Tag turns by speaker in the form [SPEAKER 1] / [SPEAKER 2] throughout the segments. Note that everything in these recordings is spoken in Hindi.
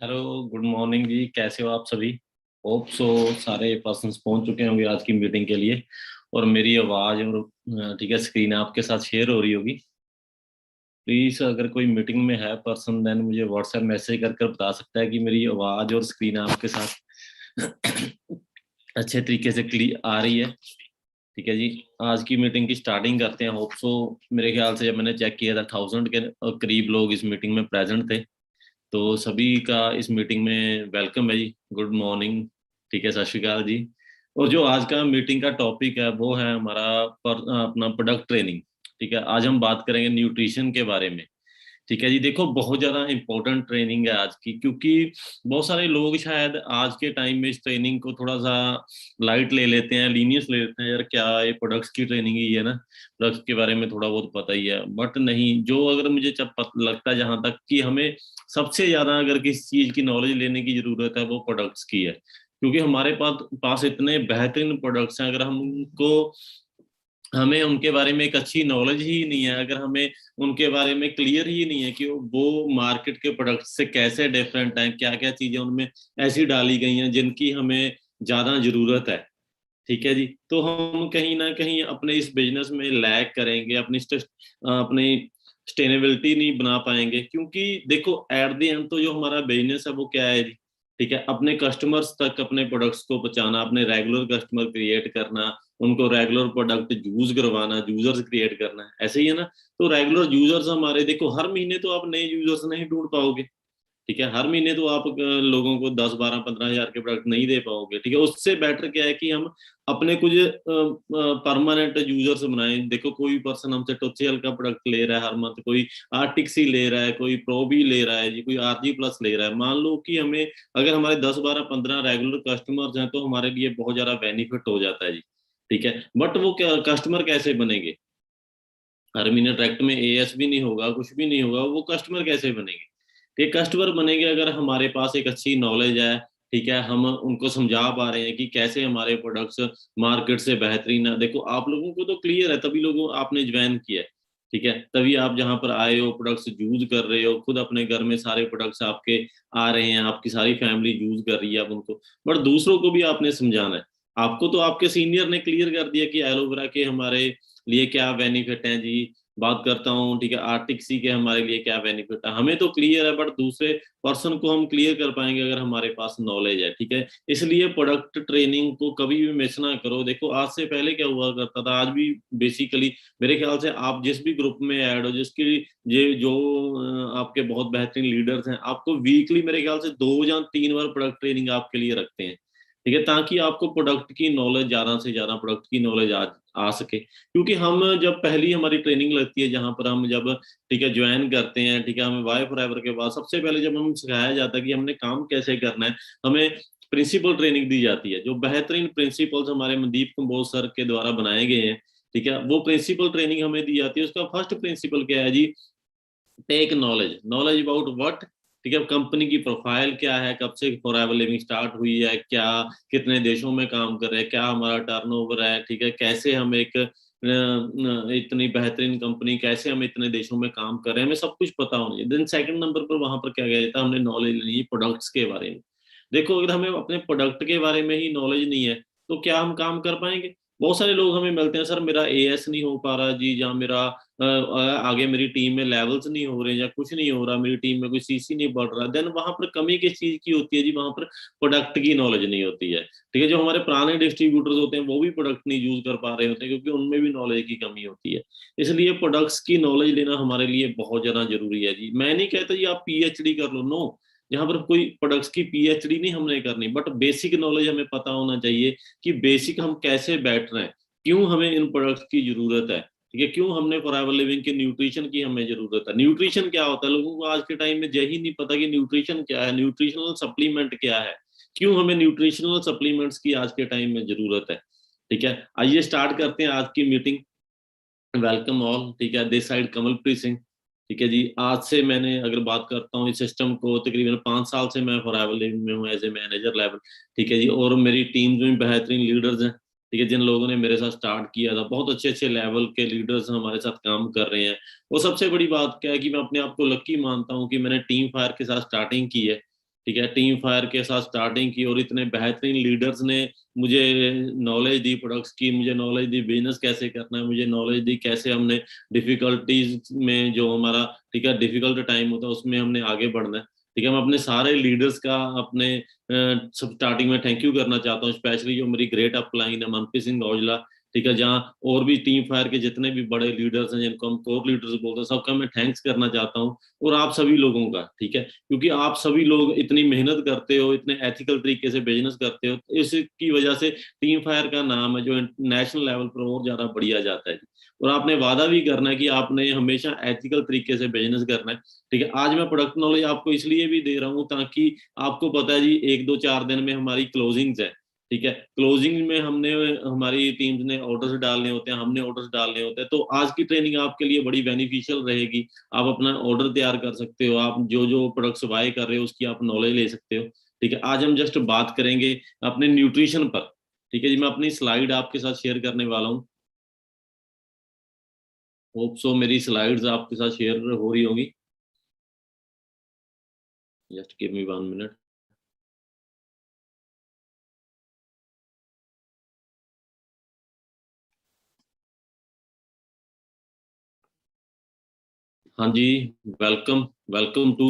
[SPEAKER 1] हेलो, गुड मॉर्निंग जी। कैसे हो आप सभी? होप सो सारे पर्सन्स पहुंच चुके होंगे आज की मीटिंग के लिए। और मेरी आवाज़ और ठीक है, स्क्रीन आपके साथ शेयर हो रही होगी। प्लीज़ अगर कोई मीटिंग में है पर्सन, देन मुझे व्हाट्सएप मैसेज कर कर बता सकता है कि मेरी आवाज़ और स्क्रीन आपके साथ अच्छे तरीके से क्लियर आ रही है। ठीक है जी। आज की मीटिंग की स्टार्टिंग करते हैं। होप सो मेरे ख्याल से जब मैंने चेक किया था 1000 के करीब लोग इस मीटिंग में प्रेजेंट थे। तो सभी का इस मीटिंग में वेलकम है जी। Good morning. ठीक है, सत श्री अकाल जी। और जो आज का मीटिंग का टॉपिक है वो है हमारा अपना प्रोडक्ट ट्रेनिंग। ठीक है, आज हम बात करेंगे न्यूट्रिशन के बारे में। ठीक है जी। देखो, बहुत ज़्यादा इंपॉर्टेंट ट्रेनिंग है आज की, क्योंकि बहुत सारे लोग शायद आज के टाइम में इस ट्रेनिंग को थोड़ा सा लाइट ले लेते हैं, लीनियस ले लेते हैं। यार क्या ये प्रोडक्ट्स की ट्रेनिंग ही है ना, प्रोडक्ट्स के बारे में थोड़ा बहुत पता ही है। बट नहीं, जो अगर मुझे जब लगता है जहां तक कि हमें सबसे ज्यादा अगर किसी चीज की नॉलेज लेने की जरूरत है वो प्रोडक्ट्स की है। क्योंकि हमारे पास पास इतने बेहतरीन प्रोडक्ट्स हैं, अगर हमको हमें उनके बारे में एक अच्छी नॉलेज ही नहीं है, अगर हमें उनके बारे में क्लियर ही नहीं है कि वो मार्केट के प्रोडक्ट से कैसे डिफरेंट हैं, क्या क्या चीजें उनमें ऐसी डाली गई हैं जिनकी हमें ज्यादा जरूरत है। ठीक है जी। तो हम कहीं ना कहीं अपने इस बिजनेस में लैग करेंगे, अपनी सस्टेनेबिलिटी नहीं बना पाएंगे। क्योंकि देखो, एट द एंड तो जो हमारा बिजनेस है वो क्या है जी? ठीक है, अपने कस्टमर्स तक अपने प्रोडक्ट्स को पहुंचाना, अपने रेगुलर कस्टमर क्रिएट करना, उनको रेगुलर प्रोडक्ट यूज करवाना, यूजर्स क्रिएट करना, ऐसे ही है ना। तो रेगुलर यूजर्स हमारे, देखो हर महीने तो आप नए यूजर्स नहीं ढूंढ पाओगे। ठीक है, हर महीने तो आप लोगों को 10 12 15 हजार के प्रोडक्ट नहीं दे पाओगे। ठीक है, उससे बेटर क्या है कि हम अपने कुछ परमानेंट यूजर्स बनाएं। देखो, कोई पर्सन हमसे टोसीएल का प्रोडक्ट ले रहा है हर मंथ, कोई आर्टिक्स ही ले रहा है, कोई प्रोबी ले रहा है जी, कोई आरजी प्लस ले रहा है। मान लो कि हमें अगर हमारे 10 12 15 रेगुलर कस्टमर्स हैं तो हमारे लिए बहुत ज्यादा बेनिफिट हो जाता है जी। ठीक है, बट वो कस्टमर कैसे बनेंगे? हर महीने डायरेक्ट में एएस भी नहीं होगा, कुछ भी नहीं होगा, वो कस्टमर कैसे बनेंगे? ये कस्टमर बनेंगे अगर हमारे पास एक अच्छी नॉलेज है। ठीक है, हम उनको समझा पा रहे हैं कि कैसे हमारे प्रोडक्ट्स मार्केट से बेहतरीन है। देखो, आप लोगों को तो क्लियर है, तभी लोगों आपने ज्वाइन किया है। ठीक है, तभी आप जहां पर आए हो, प्रोडक्ट्स यूज कर रहे हो, खुद अपने घर में सारे प्रोडक्ट्स आपके आ रहे हैं, आपकी सारी फैमिली यूज कर रही है अब उनको। बट दूसरों को भी आपने समझाना है। आपको तो आपके सीनियर ने क्लियर कर दिया कि एलोवेरा के हमारे लिए क्या बेनिफिट है जी। बात करता हूँ, ठीक है, आर्टिक सी के हमारे लिए क्या बेनिफिट है, हमें तो क्लियर है। बट दूसरे पर्सन को हम क्लियर कर पाएंगे अगर हमारे पास नॉलेज है। ठीक है, इसलिए प्रोडक्ट ट्रेनिंग को कभी भी मिस ना करो। देखो, आज से पहले क्या हुआ करता था, आज भी बेसिकली मेरे ख्याल से आप जिस भी ग्रुप में ऐड हो, जिसकी ये जो आपके बहुत बेहतरीन लीडर्स हैं, आपको वीकली मेरे ख्याल से 2 या 3 बार प्रोडक्ट ट्रेनिंग आपके लिए रखते हैं। ठीक है, ताकि आपको प्रोडक्ट की नॉलेज, ज्यादा से ज्यादा प्रोडक्ट की नॉलेज आ सके। क्योंकि हम जब पहली हमारी ट्रेनिंग लगती है, जहां पर हम जब ठीक है ज्वाइन करते हैं, ठीक है, हमें वाई फॉरएवर के बाद सबसे पहले जब हम सिखाया जाता है कि हमने काम कैसे करना है, हमें प्रिंसिपल ट्रेनिंग दी जाती है। जो बेहतरीन प्रिंसिपल्स हमारे मनदीप कंबोज सर के द्वारा बनाए गए हैं, ठीक है, वो प्रिंसिपल ट्रेनिंग हमें दी जाती है। उसका फर्स्ट प्रिंसिपल क्या है जी? Take knowledge, knowledge about what. ठीक है, कंपनी की प्रोफाइल क्या है, कब से फॉरएवर लिविंग स्टार्ट हुई है, क्या कितने देशों में काम कर रहे हैं, क्या हमारा टर्नओवर है। ठीक है, कैसे हम एक इतनी बेहतरीन कंपनी, कैसे हम इतने देशों में काम कर रहे हैं, हमें सब कुछ पता होना चाहिए। देन सेकंड नंबर पर वहां पर क्या कहता है, हमने नॉलेज लेनी है प्रोडक्ट्स के बारे में। देखो, अगर हमें अपने प्रोडक्ट के बारे में ही नॉलेज नहीं है तो क्या हम काम कर पाएंगे? बहुत सारे लोग हमें मिलते हैं, सर मेरा एएस नहीं हो पा रहा जी, या मेरा आगे मेरी टीम में लेवल्स नहीं हो रहे, या कुछ नहीं हो रहा, मेरी टीम में कोई सीसी नहीं बढ़ रहा। देन वहां पर कमी किस चीज की होती है जी? वहां पर प्रोडक्ट की नॉलेज नहीं होती है। ठीक है, जो हमारे पुराने डिस्ट्रीब्यूटर्स होते हैं वो भी प्रोडक्ट नहीं यूज कर पा रहे होते हैं, क्योंकि उनमें भी नॉलेज की कमी होती है। इसलिए प्रोडक्ट्स की नॉलेज लेना हमारे लिए बहुत ज्यादा जरूरी है जी। मैं नहीं कहता जी आप पीएचडी कर लो, नो। यहाँ पर कोई प्रोडक्ट्स की पीएचडी नहीं हमने करनी, बट बेसिक नॉलेज हमें पता होना चाहिए कि बेसिक हम कैसे बैठ रहे हैं, क्यों हमें इन प्रोडक्ट्स की जरूरत है। ठीक है, क्यों हमने फॉरएवर लिविंग के न्यूट्रिशन की हमें जरूरत है। न्यूट्रिशन क्या होता है, लोगों को आज के टाइम में यही नहीं पता कि न्यूट्रिशन क्या है, न्यूट्रिशनल सप्लीमेंट क्या है, क्यों हमें न्यूट्रिशनल सप्लीमेंट्स की आज के टाइम में जरूरत है। ठीक है, आइए स्टार्ट करते हैं आज की मीटिंग। Welcome all. ठीक है, दिस साइड कमलप्रीत सिंह। ठीक है जी, आज से मैंने अगर बात करता हूँ इस सिस्टम को, तकरीबन 5 साल से मैं फॉरएवर लिविंग में हूँ एज ए मैनेजर लेवल। ठीक है जी, और मेरी टीम में बेहतरीन लीडर्स हैं। ठीक है, जिन लोगों ने मेरे साथ स्टार्ट किया था, बहुत अच्छे अच्छे लेवल के लीडर्स हमारे साथ काम कर रहे हैं। और सबसे बड़ी बात क्या है कि मैं अपने आप को लक्की मानता हूँ कि मैंने टीम फायर के साथ स्टार्टिंग की है। ठीक है, टीम फायर के साथ स्टार्टिंग की और इतने बेहतरीन लीडर्स ने मुझे नॉलेज दी प्रोडक्ट्स की, मुझे नॉलेज दी बिजनेस कैसे करना है, मुझे नॉलेज दी कैसे हमने डिफिकल्टीज में जो हमारा, ठीक है, डिफिकल्ट टाइम होता है उसमें हमने आगे बढ़ना है। ठीक है, मैं अपने सारे लीडर्स का अपने सब स्टार्टिंग में थैंक यू करना चाहता हूँ, स्पेशली जो मेरी ग्रेट अपलाइन है मनप्रीत सिंह औजला। ठीक है, जहाँ और भी टीम फायर के जितने भी बड़े लीडर्स हैं जिनको हम कोर लीडर्स बोलते हैं, सबका मैं थैंक्स करना चाहता हूँ। और आप सभी लोगों का, ठीक है, क्योंकि आप सभी लोग इतनी मेहनत करते हो, इतने एथिकल तरीके से बिजनेस करते हो, तो इसकी वजह से टीम फायर का नाम है जो नेशनल लेवल पर और ज्यादा बढ़िया जाता है। और आपने वादा भी करना है कि आपने हमेशा एथिकल तरीके से बिजनेस करना है। ठीक है, आज मैं प्रोडक्ट नॉलेज आपको इसलिए भी दे रहा हूँ ताकि आपको पता है जी, 1 2 4 दिन में हमारी क्लोजिंग्स है। ठीक है, क्लोजिंग में हमने, हमारी टीम्स ने ऑर्डर्स डालने होते हैं, हमने ऑर्डर्स डालने होते हैं, तो आज की ट्रेनिंग आपके लिए बड़ी बेनिफिशियल रहेगी। आप अपना ऑर्डर तैयार कर सकते हो, आप जो जो प्रोडक्ट्स बाय कर रहे हो उसकी आप नॉलेज ले सकते हो। ठीक है, आज हम जस्ट बात करेंगे अपने न्यूट्रिशन पर। ठीक है जी, मैं अपनी स्लाइड आपके साथ शेयर करने वाला हूँ। होप सो मेरी स्लाइड्स आपके साथ शेयर हो रही होगी। Just give me 1 minute. हाँ जी, welcome, welcome to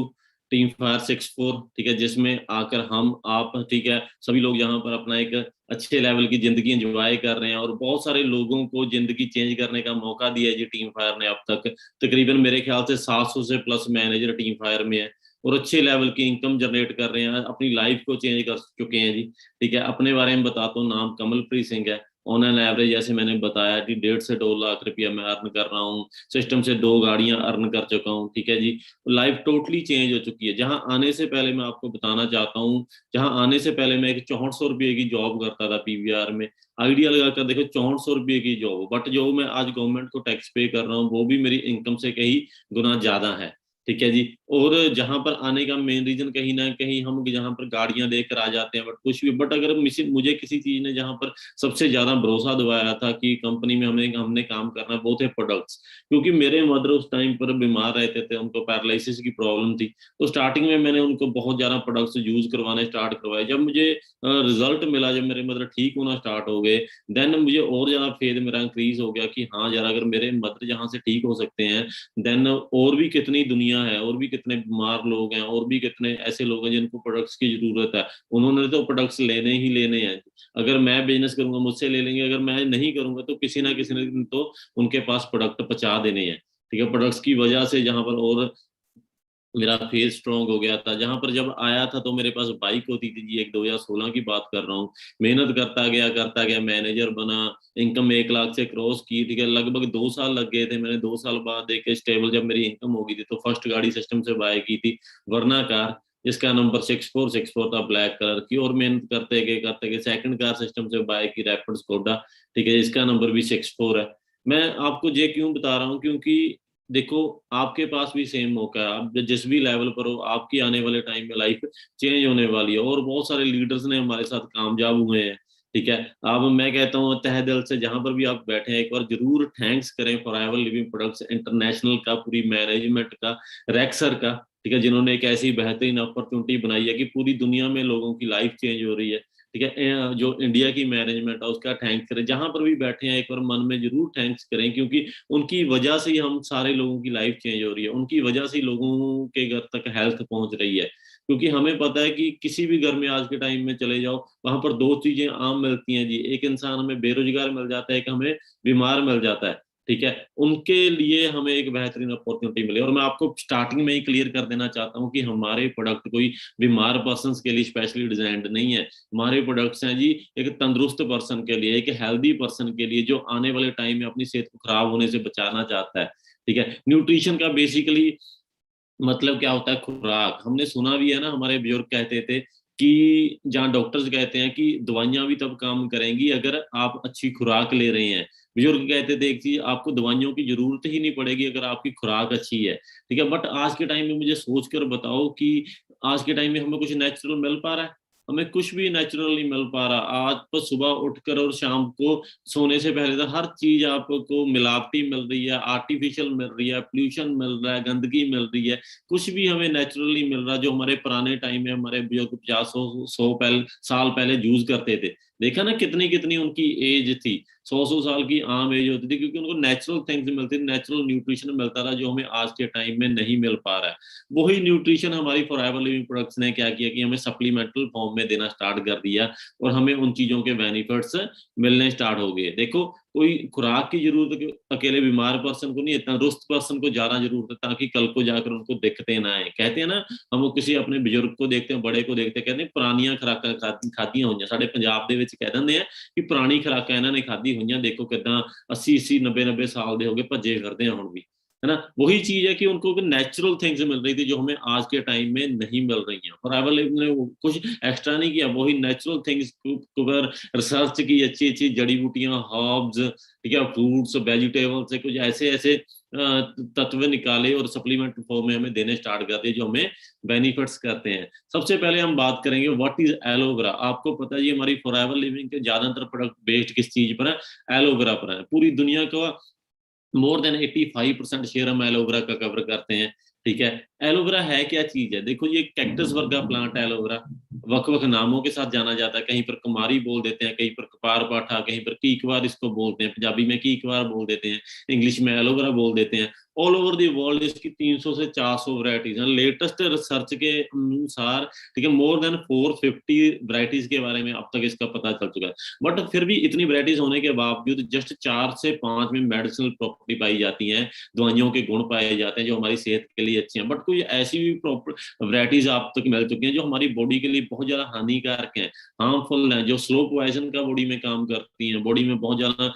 [SPEAKER 1] team fire 64। ठीक है, जिसमें आकर हम आप, ठीक है, सभी लोग यहाँ पर अपना एक अच्छे लेवल की जिंदगी एंजॉय कर रहे हैं और बहुत सारे लोगों को जिंदगी चेंज करने का मौका दिया है जी टीम फायर ने अब तक। तकरीबन मेरे ख्याल से 700 से प्लस मैनेजर टीम फायर में है और अच्छे लेवल की इनकम जनरेट कर रहे हैं, अपनी लाइफ को चेंज कर चुके हैं जी। ठीक है, अपने बारे में बताता हूँ, नाम कमलप्रीत सिंह है। ऑन एन एवरेज जैसे मैंने बताया कि 1.5 से 2 लाख रुपया मैं अर्न कर रहा हूँ, सिस्टम से 2 गाड़ियां अर्न कर चुका हूँ। ठीक है जी, लाइफ टोटली चेंज हो चुकी है। जहां आने से पहले मैं आपको बताना चाहता हूँ, जहां आने से पहले मैं एक 6400 रुपये की जॉब करता था पीवीआर में। आइडिया लगाकर देखो, 6400 रुपये की जॉब, बट जो मैं आज गवर्नमेंट को टैक्स पे कर रहा हूँ वो भी मेरी इनकम से कहीं गुना ज्यादा है। ठीक है जी, और जहां पर आने का मेन रीजन कहीं ना कहीं हम जहां पर गाड़ियां लेकर आ जाते हैं, बट कुछ भी, बट अगर मुझे किसी चीज ने जहां पर सबसे ज्यादा भरोसा दिवाया था कि कंपनी में हमने हमने काम करना, वो थे प्रोडक्ट्स। क्योंकि मेरे मदर उस टाइम पर बीमार रहते थे, उनको पैरालिसिस की प्रॉब्लम थी, तो स्टार्टिंग में मैंने उनको बहुत ज्यादा प्रोडक्ट्स यूज करवाने स्टार्ट करवाए। जब मुझे रिजल्ट मिला, जब मेरे मदर ठीक होना स्टार्ट हो गए, देन मुझे और ज्यादा फेथ मेरा इंक्रीज हो गया कि हाँ यार, अगर मेरे मदर जहाँ से ठीक हो सकते हैं, देन और भी कितनी दुनिया है, और भी कितने बीमार लोग हैं, और भी कितने ऐसे लोग हैं जिनको प्रोडक्ट्स की जरूरत है। उन्होंने तो प्रोडक्ट्स लेने ही लेने हैं। अगर मैं बिजनेस करूंगा मुझसे ले लेंगे, अगर मैं नहीं करूंगा तो किसी ना किसी ने तो उनके पास प्रोडक्ट पहुंचा देने हैं। ठीक है, प्रोडक्ट्स की वजह से जहां पर और मेरा फेस स्ट्रांग हो गया था। जहां पर जब आया था तो मेरे पास बाइक होती थी जी, एक 2016 की बात कर रहा हूँ। मेहनत करता गया, मैनेजर बना, इनकम 1 लाख से क्रॉस की। ठीक है, लगभग 2 साल लग गए थे। मैंने 2 साल बाद एक स्टेबल जब मेरी इनकम हो गई थी तो फर्स्ट गाड़ी सिस्टम से बाय की थी, वरना कार, जिसका नंबर 6464 था, ब्लैक कलर की। और मेहनत करते गए सेकंड कार सिस्टम से बाय की, रैपिड स्कोडा। ठीक है, इसका नंबर भी 64 है। मैं आपको ये क्यों बता रहा हूँ, क्योंकि देखो, आपके पास भी सेम मौका है, आप जिस भी लेवल पर हो, आपकी आने वाले टाइम में लाइफ चेंज होने वाली है। और बहुत सारे लीडर्स ने हमारे साथ कामयाब हुए हैं। ठीक है, अब मैं कहता हूँ तहे दिल से, जहां पर भी आप बैठे हैं, एक बार जरूर थैंक्स करें फॉरएवर लिविंग प्रोडक्ट्स इंटरनेशनल का, पूरी मैनेजमेंट का, रेक्सर का। ठीक है, जिन्होंने एक ऐसी बेहतरीन अपॉर्चुनिटी बनाई है कि पूरी दुनिया में लोगों की लाइफ चेंज हो रही है। ठीक है, जो इंडिया की मैनेजमेंट है उसका थैंक्स करें। जहां पर भी बैठे हैं एक बार मन में जरूर थैंक्स करें, क्योंकि उनकी वजह से ही हम सारे लोगों की लाइफ चेंज हो रही है, उनकी वजह से ही लोगों के घर तक हेल्थ पहुंच रही है। क्योंकि हमें पता है कि किसी भी घर में आज के टाइम में चले जाओ, वहां पर दो चीजें आम मिलती हैं जी, एक इंसान हमें बेरोजगार मिल जाता है, एक हमें बीमार मिल जाता है। ठीक है, उनके लिए हमें एक बेहतरीन अपॉर्चुनिटी मिली। और मैं आपको स्टार्टिंग में ही क्लियर कर देना चाहता हूँ कि हमारे प्रोडक्ट कोई बीमार पर्सन के लिए स्पेशली डिजाइंड नहीं है। हमारे प्रोडक्ट्स हैं जी एक तंदुरुस्त पर्सन के लिए, एक हेल्दी पर्सन के लिए, जो आने वाले टाइम में अपनी सेहत को खराब होने से बचाना चाहता है। ठीक है, न्यूट्रिशन का बेसिकली मतलब क्या होता है? खुराक। हमने सुना भी है ना, हमारे बुजुर्ग कहते थे कि जहाँ डॉक्टर्स कहते हैं कि दवाइयां भी तब काम करेंगी अगर आप अच्छी खुराक ले रहे हैं। बुजुर्ग कहते थे एक चीज, आपको दवाइयों की जरूरत ही नहीं पड़ेगी अगर आपकी खुराक अच्छी है। ठीक है, बट आज के टाइम में मुझे सोच कर बताओ कि आज के टाइम में हमें कुछ नेचुरल मिल पा रहा है? हमें कुछ भी नेचुरल नहीं मिल पा रहा। आज तो सुबह उठकर और शाम को सोने से पहले तक हर चीज आपको मिलावटी मिल रही है, आर्टिफिशियल मिल रही है, पोल्यूशन मिल रहा है, गंदगी मिल रही है। कुछ भी हमें नेचुरल नहीं मिल रहा जो हमारे पुराने टाइम में हमारे बुजुर्ग 50 100 साल पहले यूज करते थे। देखा ना कितनी कितनी उनकी एज थी, 100 100 साल की आम एज होती थी, क्योंकि उनको नेचुरल थिंग्स मिलती थी, नेचुरल न्यूट्रिशन मिलता था जो हमें आज के टाइम में नहीं मिल पा रहा है। वही न्यूट्रिशन हमारी फॉरएवर लिविंग प्रोडक्ट्स ने क्या किया कि हमें सप्लीमेंटल फॉर्म में देना स्टार्ट कर दिया, और हमें उन चीजों के बेनिफिट्स मिलने स्टार्ट हो गए। देखो, कोई खुराक की जरूरत अकेले बीमार पर्सन को नहीं, इतना रुस्त पर्सन को ज्यादा जरूरत है, ताकि कल को जाकर उनको दिक्कतें ना आए। कहते हैं ना, हम किसी अपने बुजुर्ग को देखते हैं, बड़े को देखते हैं, कहते हैं पुरानियां खुराकां खादियां हुई। साडे पंजाब दे विच कह दिंदे हैं कि पुरानी खुराकां इन्हां ने खादी हुई, देखो किदां 80 80 90 90 साल दे हो गए, भज्जे फिरदे हुण भी, है ना। वही चीज है कि उनको नेचुरल थिंग्स मिल रही थी जो हमें आज के टाइम में नहीं मिल रही हैं। फॉरएवर लिविंग ने कुछ एक्स्ट्रा नहीं किया, वही नेचुरल थिंग्स के ऊपर रिसर्च की, अच्छी अच्छी जड़ी बूटियां, हर्ब्स, ठीक है, फ्रूट्स, वेजिटेबल्स से कुछ ऐसे ऐसे तत्व निकाले और सप्लीमेंट फॉर्म में हमें देने स्टार्ट कर दिए जो हमें बेनिफिट्स करते हैं। सबसे पहले हम बात करेंगे व्हाट इज एलोवेरा। आपको पता है जी, हमारी फॉरएवर लिविंग के ज्यादातर प्रोडक्ट बेस्ड किस चीज पर है? एलोवेरा पर है। पूरी दुनिया का मोर देन 85% शेयर हम एलोवेरा का कवर करते हैं। ठीक है, एलोवेरा है क्या चीज है? देखो, ये कैक्टस वर्ग का प्लांट है एलोवेरा। वक वक नामों के साथ जाना जाता है, कहीं पर कुमारी बोल देते हैं, कहीं पर कपार पाठा, कहीं पर कीकवार इसको बोलते हैं, पंजाबी में कीकवार बोल देते हैं, इंग्लिश में एलोवेरा बोल देते हैं। ऑल ओवर दी वर्ल्ड इसकी 300 से 400 वैरायटीज हैं। लेटेस्ट रिसर्च के अनुसार, ठीक है, मोर देन 450 वैरायटीज के बारे में अब तक इसका पता चल चुका है। बट फिर भी इतनी वैरायटीज होने के बावजूद जस्ट 4 से 5 में मेडिसिनल प्रॉपर्टी पाई जाती हैं, दवाइयों के गुण पाए जाते हैं जो हमारी सेहत के लिए अच्छी हैं। बट कोई ऐसी भी वैरायटीज आप तक मिल चुकी हैं जो हमारी बॉडी के लिए बहुत ज्यादा हानिकारक हैं, हार्मफुल हैं, जो स्लो पॉइजन का बॉडी में काम करती हैं, बॉडी में बहुत ज्यादा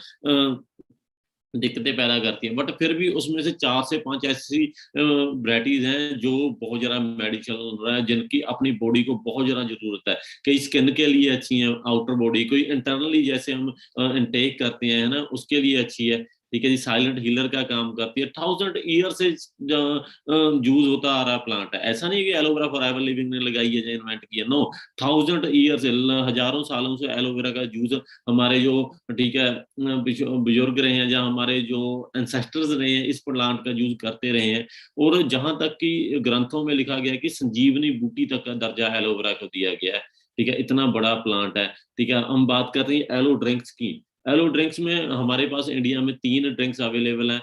[SPEAKER 1] दिक्कतें पैदा करती हैं। बट फिर भी उसमें से 4 से 5 ऐसी वैरायटीज हैं जो बहुत ज्यादा मेडिसिनल है, जिनकी अपनी बॉडी को बहुत ज्यादा जरूरत है। कई स्किन के लिए अच्छी है, आउटर बॉडी, कोई इंटरनली जैसे हम इनटेक करते हैं, है ना, उसके लिए अच्छी है। ठीक है जी, साइलेंट हीलर का काम करती है। 1000 ईयर से यूज होता आ रहा प्लांट है। ऐसा नहीं कि एलोवेरा फॉरएवर लिविंग ने लगाई है या इन्वेंट किया, नो। 1000 ईयर से, हजारों सालों से एलोवेरा का यूज हमारे जो, ठीक है, बुजुर्ग रहे हैं या हमारे जो एंसेस्टर्स रहे हैं, इस प्लांट का यूज करते रहे हैं। और जहां तक कि ग्रंथों में लिखा गया है कि संजीवनी बूटी तक का दर्जा एलोवेरा को दिया गया है। ठीक है, इतना बड़ा प्लांट है। ठीक है, हम बात कर रहे हैं एलो ड्रिंक्स की। एलो ड्रिंक्स में हमारे पास इंडिया में 3 ड्रिंक्स अवेलेबल हैं।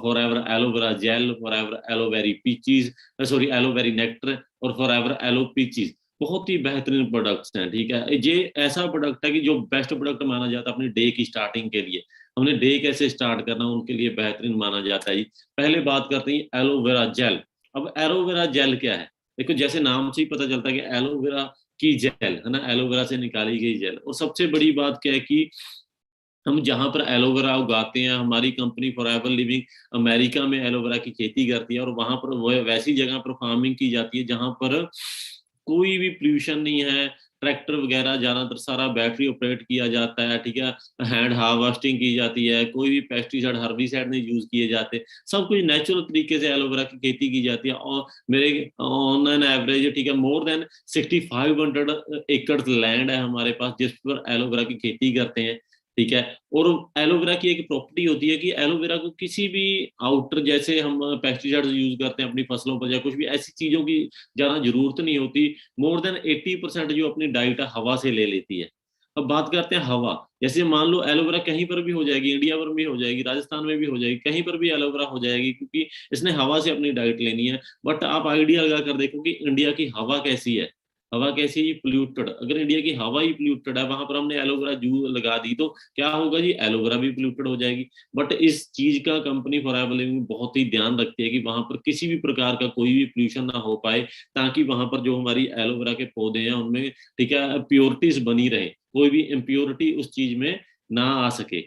[SPEAKER 1] Forever aloe vera gel, forever एलोवेरी पीचीज, sorry एलोवेरी nectar, और फॉरएवर एलो पीचीज। बहुत ही बेहतरीन प्रोडक्ट्स हैं। ठीक है, ये ऐसा प्रोडक्ट है कि जो बेस्ट प्रोडक्ट माना जाता है अपनी डे की स्टार्टिंग के लिए। हमने डे कैसे स्टार्ट करना, उनके लिए बेहतरीन माना जाता है जी। पहले बात करते हैं एलोवेरा जेल। अब एलोवेरा जेल क्या है? देखो, जैसे नाम से ही पता चलता है कि एलोवेरा की जेल, है ना, एलोवेरा से निकाली गई जेल। और सबसे बड़ी बात क्या है कि हम जहां पर एलोवेरा उगाते हैं, हमारी कंपनी फॉरएवर लिविंग अमेरिका में एलोवेरा की खेती करती है, और वहां पर वैसी जगह पर फार्मिंग की जाती है जहां पर कोई भी पोल्यूशन नहीं है। ट्रैक्टर वगैरह ज्यादातर सारा बैटरी ऑपरेट किया जाता है। ठीक है, हैंड हार्वेस्टिंग की जाती है, कोई भी पेस्टिसाइड हर्बिसाइड नहीं यूज किए जाते, सब कुछ नेचुरल तरीके से एलोवेरा की खेती की जाती है। और मेरे ऑन एन एवरेज, ठीक है, मोर देन 6500 एकड़ लैंड है हमारे पास जिस पर एलोवेरा की खेती करते हैं। ठीक है, और एलोवेरा की एक प्रॉपर्टी होती है कि एलोवेरा को किसी भी आउटर, जैसे हम पेस्टिसाइड यूज करते हैं अपनी फसलों पर या कुछ भी ऐसी चीजों की ज्यादा जरूरत नहीं होती। मोर देन 80% जो अपनी डाइट है हवा से ले लेती है। अब बात करते हैं हवा। जैसे मान लो एलोवेरा कहीं पर भी हो जाएगी, इंडिया पर भी हो जाएगी, राजस्थान में भी हो जाएगी, कहीं पर भी एलोवेरा हो जाएगी, क्योंकि इसने हवा से अपनी डाइट लेनी है। बट आप आइडिया लगा कर देखो कि इंडिया की हवा कैसी है। हवा कैसी है? पोल्यूटेड। अगर इंडिया की हवा ही पोल्यूटेड है, वहां पर हमने एलोवेरा जू लगा दी तो क्या होगा जी? एलोवेरा भी पोल्यूटेड हो जाएगी। बट इस चीज का कंपनी फॉरएवर लिविंग बहुत ही ध्यान रखती है कि वहां पर किसी भी प्रकार का कोई भी पोल्यूशन ना हो पाए, ताकि वहां पर जो हमारी एलोवेरा के पौधे हैं उनमें, ठीक है, प्योरिटीज बनी रहे, कोई भी इम्प्योरिटी उस चीज में ना आ सके।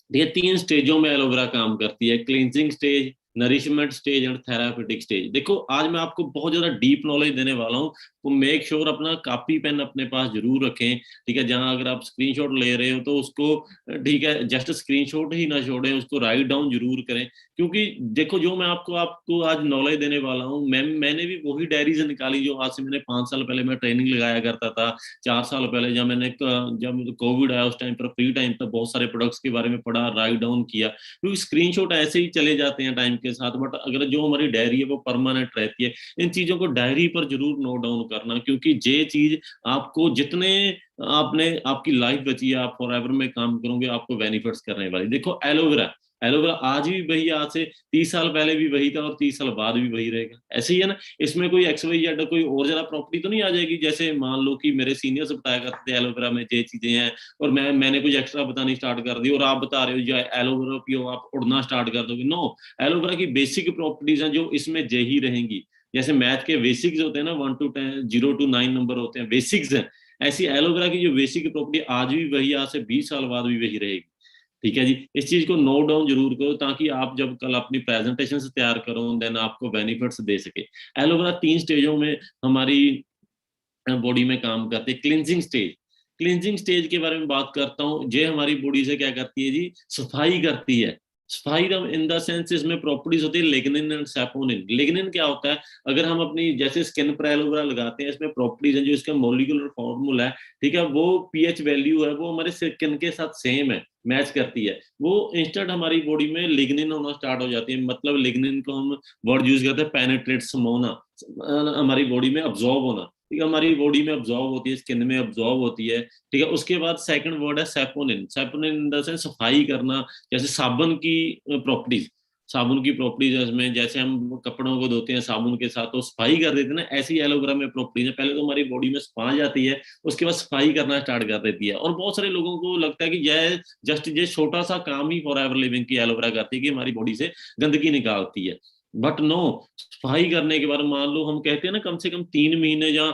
[SPEAKER 1] ये 3 स्टेजों में एलोवेरा काम करती है। Cleansing stage, nourishment stage and therapeutic stage. देखो आज मैं आपको बहुत ज्यादा डीप नॉलेज देने वाला हूँ, तो मेक श्योर अपना कॉपी पेन अपने पास जरूर रखें, ठीक है। जहां अगर आप स्क्रीनशॉट ले रहे हो तो उसको, ठीक है, जस्ट स्क्रीनशॉट ही ना छोड़ें, उसको राइट डाउन जरूर करें। क्योंकि देखो जो मैं आपको आपको आज नॉलेज देने वाला हूँ, मैंने भी वही डायरीज निकाली जो आज से मैंने 5 साल पहले मैं ट्रेनिंग लगाया करता था, 4 साल पहले जब कोविड आया उस टाइम पर फ्री टाइम पर बहुत सारे प्रोडक्ट्स के बारे में पढ़ा, राइट डाउन किया। क्योंकि स्क्रीनशॉट ऐसे ही चले जाते हैं टाइम के साथ, बट अगर जो हमारी डायरी है वो परमानेंट रहती है। इन चीजों को डायरी पर जरूर नोट डाउन करना, क्योंकि ये चीज आपको जितने आपने आपकी लाइफ बची है, आप फॉर एवर में काम करोगे, आपको बेनिफिट्स करने वाली। देखो एलोवेरा, एलोवेरा आज भी वही, आज से 30 साल पहले भी वही था और 30 साल बाद भी वही रहेगा, ऐसे ही है ना। इसमें कोई एक्स वाई जेड कोई और ज्यादा प्रॉपर्टी तो नहीं आ जाएगी। जैसे मान लो कि मेरे सीनियर्स बताया करते थे एलोवेरा में ये चीजें हैं, और मैंने कुछ एक्स्ट्रा बतानी स्टार्ट कर दी, और आप बता रहे हो या एलोवेरा पियो आप उड़ना स्टार्ट कर दोगे। नो, एलोवेरा की बेसिक प्रॉपर्टीज हैं जो इसमें यही रहेंगी। जैसे मैथ के बेसिक्स होते हैं ना, 1 to 10, 0 to 9 नंबर होते हैं, बेसिक्स हैं। ऐसी एलोवेरा की जो बेसिक प्रॉपर्टी आज भी वही, आज से 20 साल बाद भी वही रहेगी। ठीक है जी, इस चीज को नोट डाउन जरूर करो, ताकि आप जब कल अपनी प्रेजेंटेशन से तैयार करो देन आपको बेनिफिट्स दे सके। एलोवेरा 3 स्टेजों में हमारी बॉडी में काम करती है। क्लिनजिंग स्टेज, क्लिनजिंग स्टेज के बारे में बात करता हूँ। ये हमारी बॉडी से क्या करती है जी, सफाई करती है। सफाई इन द सेंस इसमें प्रॉपर्टीज होती है लिग्निन एंड सैपोनिन। लिग्निन क्या होता है, अगर हम अपनी जैसे स्किन पर एलोवेरा लगाते हैं, इसमें प्रॉपर्टीज है जो इसका मोलिकुलर फॉर्मूला है, ठीक है, वो पीएच वैल्यू है, वो हमारे स्किन के साथ सेम है, मैच करती है। वो इंस्टेंट हमारी बॉडी में लिग्निन होना स्टार्ट हो जाती है। मतलब लिग्निन को हम वर्ड यूज करते हैं पेनिट्रेट, समोना, हमारी बॉडी में अब्जॉर्ब होना। ठीक है, हमारी बॉडी में अब्जॉर्ब होती है, स्किन में अब्जॉर्ब होती है। ठीक है, उसके बाद सेकंड वर्ड है saponin. Saponin in the sense सफाई करना। जैसे साबुन की प्रॉपर्टीज, साबुन की प्रॉपर्टीज है इसमें, जैसे हम कपड़ों को धोते हैं साबुन के साथ तो सफाई कर देते हैं ना, ऐसी एलोवेरा में प्रॉपर्टीज है। पहले तो हमारी बॉडी में स्पा जाती है, उसके बाद सफाई करना स्टार्ट कर देती है। और बहुत सारे लोगों को लगता है कि यह जस्ट ये छोटा सा काम ही फॉर एवर लिविंग की एलोवेरा करती है कि हमारी बॉडी से गंदगी निकालती है, बट नो। सफाई करने के बाद मान लो हम कहते हैं ना, कम से कम 3 महीने या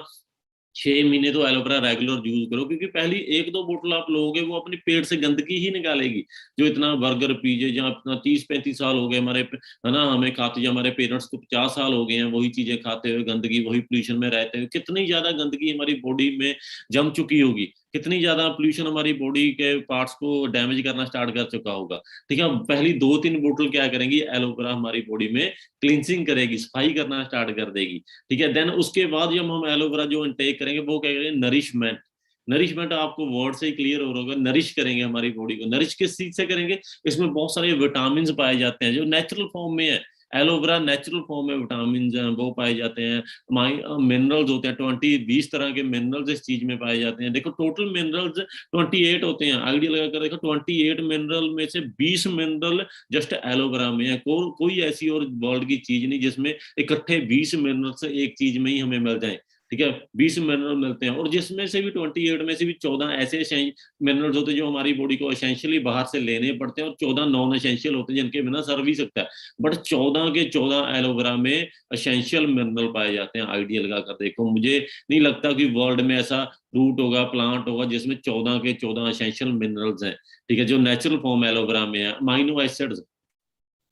[SPEAKER 1] 6 महीने तो एलोवेरा रेगुलर यूज करो, क्योंकि पहली 1-2 बोतल आप लोगे वो अपने पेट से गंदगी ही निकालेगी। जो इतना बर्गर पीजे, जहाँ इतना 30-35 साल हो गए हमारे, है ना, हमें खाते, जो हमारे पेरेंट्स को 50 साल हो गए हैं वही चीजें खाते हुए, गंदगी, वही पोल्यूशन में रहते हुए, कितनी ज्यादा गंदगी हमारी बॉडी में जम चुकी होगी, कितनी ज्यादा पोल्यूशन हमारी बॉडी के पार्ट्स को डैमेज करना स्टार्ट कर चुका होगा। ठीक है, पहली 2-3 बोतल क्या करेंगी, एलोवेरा हमारी बॉडी में क्लिनसिंग करेगी, सफाई करना स्टार्ट कर देगी। ठीक है, देन उसके बाद जब हम एलोवेरा जो इनटेक करेंगे वो क्या करेंगे, नरिशमेंट। नरिशमेंट आपको वर्ड से ही क्लियर हो रहा होगा, नरिश करेंगे हमारी बॉडी को। नरिश किस चीज से करेंगे, इसमें बहुत सारे विटामिन पाए जाते हैं जो नेचुरल फॉर्म में है। एलोवेरा नेचुरल फॉर्म में विटामिन वो पाए जाते हैं। मिनरल्स होते हैं 20-20 तरह के मिनरल्स इस चीज में पाए जाते हैं। देखो टोटल मिनरल्स 28 होते हैं, आइडिया लगा कर देखो, 28 मिनरल में से 20 मिनरल जस्ट एलोवेरा में है। कोई ऐसी और वर्ल्ड की चीज नहीं जिसमें इकट्ठे 20 मिनरल्स एक चीज में ही हमें मिल जाए। ठीक है, 20 मिनरल मिलते हैं, और जिसमें से भी 28 में से भी 14 ऐसे मिनरल्स होते हैं जो हमारी बॉडी को एसेंशियली बाहर से लेने पड़ते हैं, और 14 नॉन एसेंशियल होते हैं जिनके बिना सर भी सकता है। बट 14 के 14 एलोवेरा में एसेंशियल मिनरल पाए जाते हैं। आइडिया लगा कर देखो, मुझे नहीं लगता कि वर्ल्ड में ऐसा रूट होगा, प्लांट होगा जिसमें 14 के 14 एसेंशियल मिनरल्स हैं। ठीक है, जो नेचुरल फॉर्म एलोवेरा में है। अमाइनो एसिड्स,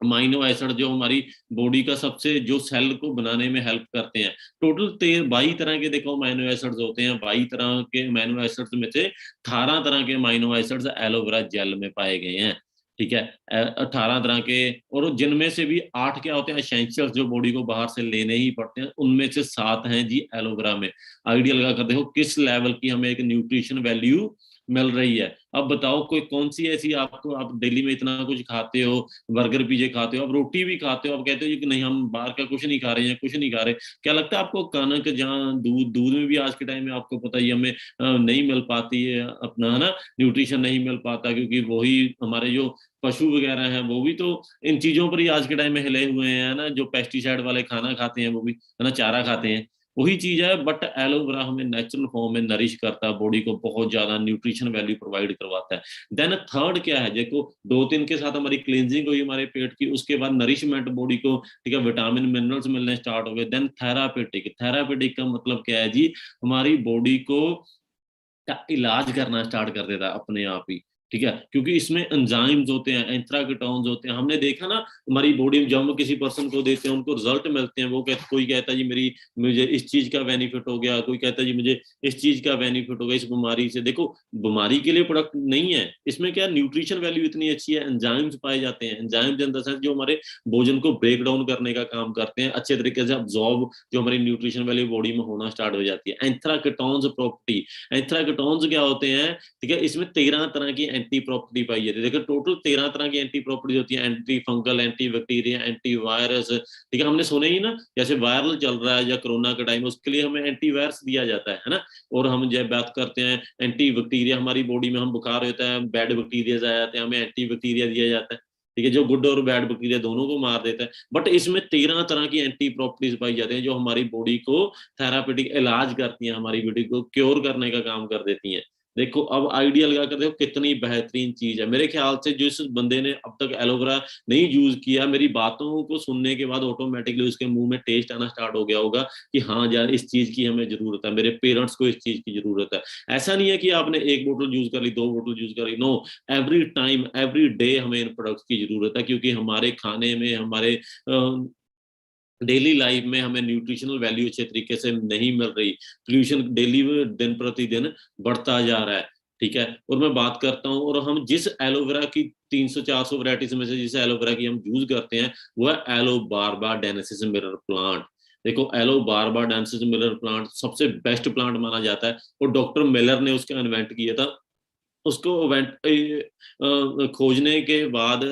[SPEAKER 1] अमाइनो एसिड जो हमारी बॉडी का सबसे, जो सेल को बनाने में हेल्प करते हैं। टोटल 22 तरह के देखो अमाइनो एसिड्स होते हैं। 22 तरह के अमाइनो एसिड्स में से 18 तरह के अमाइनो एसिड्स एलोवेरा जेल में पाए गए हैं। ठीक है, 18 तरह के, और जिनमें से भी 8 क्या होते हैं, एसेंशियल्स जो बॉडी को बाहर से लेने ही पड़ते हैं, उनमें से 7 हैं जी एलोवेरा में। आइडिया लगा कर देखो किस लेवल की हमें एक न्यूट्रिशन वैल्यू मिल रही है। अब बताओ कोई कौन सी ऐसी, आपको, आप डेली में इतना कुछ खाते हो, बर्गर पिज्जे खाते हो, आप रोटी भी खाते हो, आप कहते हो कि नहीं हम बाहर का कुछ नहीं खा रहे हैं, कुछ नहीं खा रहे। क्या लगता है आपको कनक, जहाँ दूध, दूध में भी आज के टाइम में आपको पता ही हमें नहीं मिल पाती है अपना, है ना, न्यूट्रिशन नहीं मिल पाता, क्योंकि वही हमारे जो पशु वगैरह हैं वो भी तो इन चीजों पर ही आज के टाइम में हिले हुए हैं ना, जो पेस्टिसाइड वाले खाना खाते हैं वो भी, है ना, चारा खाते हैं, वही चीज है। बट एलोवेरा हमें नेचुरल फॉर्म में नरिश करता है, बॉडी को बहुत ज्यादा न्यूट्रिशन वैल्यू प्रोवाइड करवाता है। देन थर्ड क्या है, देखो 2-3 के साथ हमारी क्लींजिंग हुई हमारे पेट की, उसके बाद नरिशमेंट बॉडी को, ठीक है, विटामिन मिनरल्स मिलने स्टार्ट हो गए। देन थेरापेटिक, थेरापेटिक का मतलब क्या है जी, हमारी बॉडी को का इलाज करना स्टार्ट कर देता है अपने आप ही। ठीक है, क्योंकि इसमें एंजाइम्स होते हैं, एंथ्राकीटोन्स होते हैं। हमने देखा ना हमारी बॉडी में, जब हम किसी पर्सन को देते हैं उनको रिजल्ट मिलते हैं, वो कहते, कोई कहता है जी मुझे इस चीज का बेनिफिट हो गया, कोई कहता है जी मुझे इस चीज का बेनिफिट हो गया इस बीमारी से। देखो बीमारी के लिए प्रोडक्ट नहीं है, इसमें क्या न्यूट्रिशन वैल्यू इतनी अच्छी है, एंजाइम्स पाए जाते हैं। एंजाइम्स इन द सेंस जो हमारे भोजन को ब्रेक डाउन करने का काम करते हैं, अच्छे तरीके से अब्जॉर्ब, जो हमारी न्यूट्रिशन वैल्यू बॉडी में होना स्टार्ट हो जाती है। एंथ्राकीटोन्स प्रॉपर्टी, एंथ्राकीटोन्स क्या होते हैं, ठीक है, इसमें 13 तरह की एंटी प्रॉपर्टी पाई जाती है। देखो टोटल 13 तरह की एंटी प्रॉपर्टी होती है, anti fungal, anti bacteria, anti virus, ठीक है। हमने सुने ही ना, जैसे वायरल चल रहा है या कोरोना का टाइम, उसके लिए हमें एंटी वायरस दिया जाता है ना। और हम जब बात करते हैं एंटी बैक्टीरिया, हमारी बॉडी में हम बुखार होता है, बैड बैक्टीरिया आ जाते हैं, हमें एंटी बैक्टीरिया दिया जाता है, ठीक है, जो गुड और बैड बैक्टीरिया दोनों को मार देता है। बट इसमें 13 तरह की एंटी प्रॉपर्टीज पाई जाती हैं, जो हमारी बॉडी को थेरापेटिक इलाज करती हैं, हमारी बॉडी को क्योर करने का काम कर देती हैं। देखो अब आइडिया लगा कर देखो कितनी बेहतरीन चीज है। मेरे ख्याल से जिस बंदे ने अब तक एलोवेरा नहीं यूज किया, मेरी बातों को सुनने के बाद ऑटोमेटिकली उसके मुंह में टेस्ट आना स्टार्ट हो गया होगा कि हाँ यार इस चीज की हमें जरूरत है, मेरे पेरेंट्स को इस चीज की जरूरत है। ऐसा नहीं है कि आपने एक बोतल यूज कर ली, 2 बोतल यूज कर ली, no, every time every day हमें इन प्रोडक्ट्स की जरूरत है, क्योंकि हमारे खाने में, हमारे डेली लाइफ में हमें न्यूट्रिशनल वैल्यू अच्छे तरीके से नहीं मिल रही। पोल्यूशन डेली दिन प्रतिदिन बढ़ता जा रहा है, ठीक है। और मैं बात करता हूँ, और हम जिस एलोवेरा की 300-400 वैरायटीज में से जिस एलोवेरा की हम यूज करते हैं, वो है एलो बारबा डेनेसिस मिलर प्लांट। देखो एलो बारबा डेनेसिस मिलर प्लांट सबसे बेस्ट प्लांट माना जाता है, और डॉक्टर मिलर ने उसका इन्वेंट किया था। उसको खोजने के बाद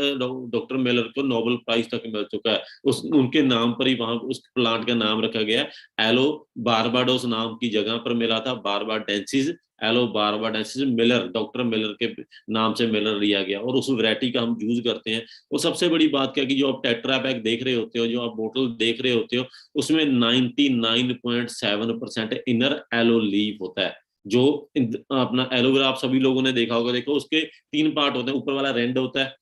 [SPEAKER 1] डॉक्टर मिलर को नोबेल प्राइज तक मिल चुका है। उस उनके नाम पर ही वहां उस प्लांट का नाम रखा गया है। एलो बारबाडोस नाम की जगह पर मिला था, barbadensis, aloe barbadensis Miller, doctor Miller के नाम से मिलर लिया गया, और उस वैरायटी का हम यूज करते हैं। और सबसे बड़ी बात क्या कि जो आप टेट्रा पैक देख रहे होते हो, जो आप बोतल देख रहे होते हो, उसमें 99.7% इनर एलो लीफ होता है। जो अपना एलोवेरा आप सभी लोगों ने देखा होगा, देखो उसके 3 पार्ट होते हैं, ऊपर वाला रेंड होता है,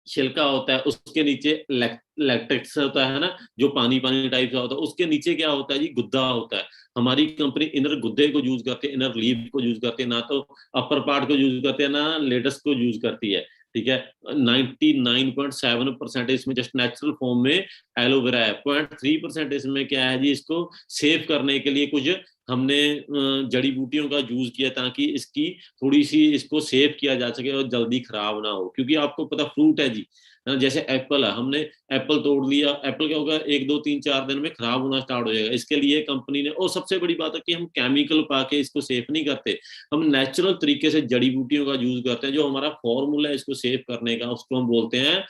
[SPEAKER 1] छिलका होता है, उसके नीचे लैक्टेक्स होता है ना, जो पानी पानी टाइप का होता है, उसके नीचे क्या होता है जी, गुद्दा होता है। हमारी कंपनी इनर गुद्दे को यूज करती है, इनर लीव को यूज करती है, ना तो अपर पार्ट को यूज करते हैं, ना लेटस को यूज करती है, ठीक है। 99.7% इसमें जस्ट नेचुरल फॉर्म में एलोवेरा है। 0.3% इसमें क्या है जी, इसको सेव करने के लिए कुछ हमने जड़ी बूटियों का यूज किया, ताकि इसकी थोड़ी सी इसको सेव किया जा सके और जल्दी खराब ना हो। क्योंकि आपको पता फ्रूट है जी, जैसे एप्पल है, हमने एप्पल तोड़ लिया, एप्पल क्या होगा, 1 2 3 4 दिन में खराब होना स्टार्ट हो जाएगा। इसके लिए कंपनी ने, और सबसे बड़ी बात है कि हम केमिकल पाके इसको सेफ नहीं करते, हम नेचुरल तरीके से जड़ी बूटियों का यूज करते हैं। जो हमारा फॉर्मूला है इसको सेव करने का, उसको हम बोलते हैं,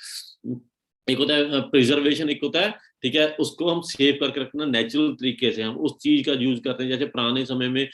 [SPEAKER 1] एक होता है प्रिजर्वेशन, एक होता है, ठीक है, उसको हम सेव करके रखना नेचुरल तरीके से, हम उस चीज का यूज करते हैं। जैसे पुराने समय में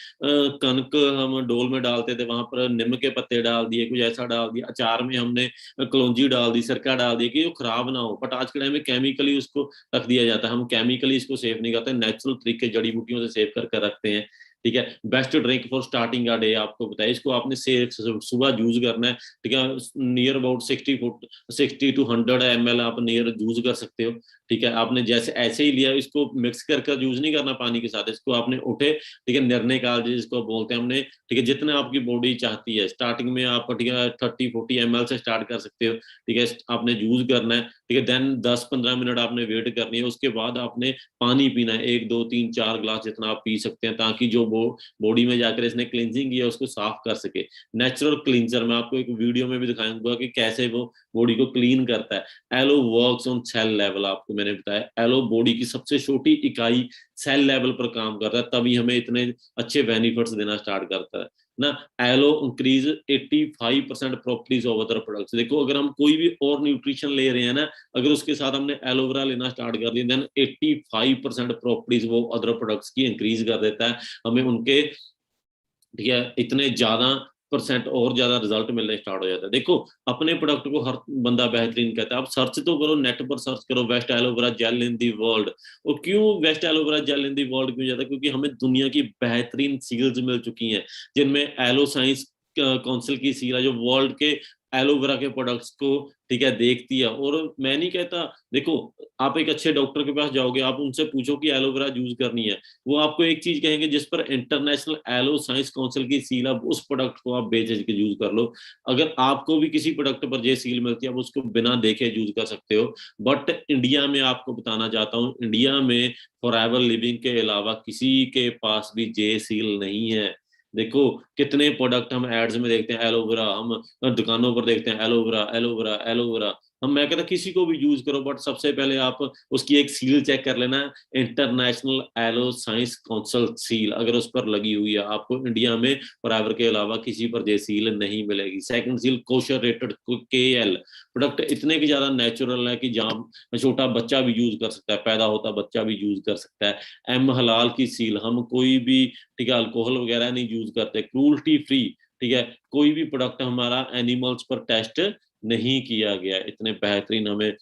[SPEAKER 1] कनक हम डोल में डालते थे, वहां पर नीम के पत्ते डाल दिए, कुछ ऐसा डाल दिया, अचार में हमने कलौंजी डाल दी, सिरका डाल दिया कि वो खराब ना हो। बट आज के टाइम में केमिकली उसको रख दिया जाता है, हम केमिकली इसको सेव नहीं करते, नेचुरल तरीके जड़ी बूटियों से सेव करके रखते हैं, ठीक है। Best drink for starting a day, आपको बताया, इसको आपने सुबह यूज करना है, ठीक है। नियर अबाउट 60 to 100 ml आप नियर यूज कर सकते हो, ठीक है। आपने जैसे ऐसे ही लिया, इसको मिक्स करके यूज नहीं करना पानी के साथ, इसको आपने उठे, ठीक है, निर्णय काल जिसको बोलते हैं हमने, ठीक है, जितने आपकी बॉडी चाहती है। स्टार्टिंग में आप, ठीक है, 30-40 ml से स्टार्ट कर सकते हो, ठीक है, आपने यूज करना है, ठीक है। देन 10-15 मिनट आपने वेट करनी है, उसके बाद आपने पानी पीना है, 1 2 3 4 ग्लास जितना आप पी सकते हैं, ताकि जो बॉडी में जाकर इसने क्लिनजिंग किया उसको साफ कर सके। नेचुरल क्लींजर, मैं आपको एक वीडियो में भी दिखाऊंगा कि कैसे वो बॉडी को क्लीन करता है। Aloe works on cell level, आपको मैंने बताया एलो बॉडी की सबसे छोटी इकाई सेल लेवल पर काम करता है, तभी हमें इतने अच्छे बेनिफिट्स देना स्टार्ट करता है ना। Aloe increase 85% properties of other products. देखो अगर हम कोई भी और न्यूट्रिशन ले रहे हैं ना, अगर उसके साथ हमने एलोवेरा लेना स्टार्ट कर दिया, देन 85% प्रॉपर्टीज वो अदर प्रोडक्ट्स की इंक्रीज कर देता है हमें उनके, ठीक है, इतने ज्यादा परसेंट और ज्यादा रिजल्ट मिलने स्टार्ट हो जाता है। देखो अपने प्रोडक्ट को हर बंदा बेहतरीन कहता है, आप सर्च तो करो, नेट पर सर्च करो best aloe vera gel in the world. और क्यों best aloe vera gel in the world क्यों जाता है, क्योंकि हमें दुनिया की बेहतरीन सील्स मिल चुकी हैं, जिनमें एलो साइंस काउंसिल की सील है, जो वर्ल्ड के एलोवेरा के प्रोडक्ट्स को, ठीक है, देखती है। और मैं नहीं कहता, देखो आप एक अच्छे डॉक्टर के पास जाओगे, आप उनसे पूछो कि एलोवेरा यूज करनी है, वो आपको एक चीज कहेंगे, जिस पर इंटरनेशनल एलो साइंस काउंसिल की सील है, उस प्रोडक्ट को आप बेच के यूज कर लो। अगर आपको भी किसी प्रोडक्ट पर ये सील मिलती है, आप उसको बिना देखे यूज कर सकते हो। बट इंडिया में आपको बताना चाहता हूँ, इंडिया में फॉरएवर लिविंग के अलावा किसी के पास भी जे सील नहीं है। देखो कितने प्रोडक्ट हम एड्स में देखते हैं एलोवेरा, हम दुकानों पर देखते हैं एलोवेरा एलोवेरा एलोवेरा। हम, मैं कहता किसी को भी यूज करो, बट सबसे पहले आप उसकी एक सील चेक कर लेना, international aloe science council seal अगर उस पर लगी हुई है, आपको इंडिया में फॉरएवर के अलावा किसी पर ये सील नहीं मिलेगी। Second seal kosher rated KL, product इतने की ज्यादा नेचुरल है कि जहाँ छोटा बच्चा भी यूज कर सकता है, पैदा होता बच्चा भी यूज कर सकता है। M हलाल की सील, हम कोई भी, ठीक है, अल्कोहल वगैरह नहीं यूज करते, क्रूल्टी फ्री, ठीक है, कोई भी प्रोडक्ट हमारा एनिमल्स पर टेस्ट नहीं किया गया। इतने बेहतरीन हमें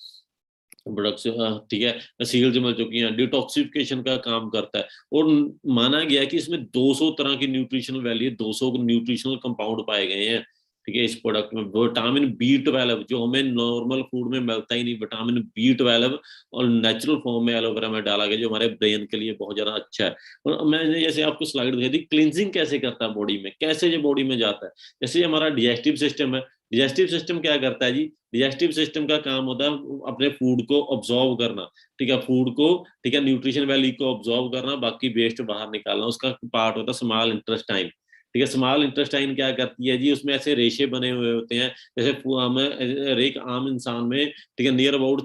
[SPEAKER 1] प्रोडक्ट्स, ठीक है, सील्स मिल चुकी हैं, डिटॉक्सिफिकेशन का काम करता है। और माना गया है कि इसमें 200 तरह की न्यूट्रिशनल वैल्यू, 200 न्यूट्रिशनल कंपाउंड पाए गए हैं, ठीक है, इस प्रोडक्ट में। विटामिन B12 जो हमें नॉर्मल फूड में मिलता ही नहीं, विटामिन B12 और नेचुरल फॉर्म में एलोवेरा में डाला गया, जो हमारे ब्रेन के लिए बहुत ज्यादा अच्छा है। और मैंने जैसे आपको स्लाइड दिखाई थी, क्लिनजिंग कैसे करता है बॉडी में, कैसे ये बॉडी में जाता है। जैसे हमारा डाइजेस्टिव सिस्टम है, डाइजेस्टिव सिस्टम क्या करता है जी, डाइजेस्टिव सिस्टम का काम होता है अपने फूड को ऑब्जॉर्व करना, ठीक है, फूड को, ठीक है, न्यूट्रिशन वैल्यू को ऑब्जॉर्व करना, बाकी वेस्ट बाहर निकालना, उसका पार्ट होता है स्मॉल इंटेस्टाइन। ठीक है, स्मॉल इंटेस्टाइन क्या करती है जी, उसमें ऐसे रेशे बने हुए होते हैं, जैसे हमें एक आम इंसान में, ठीक है, नियर अबाउट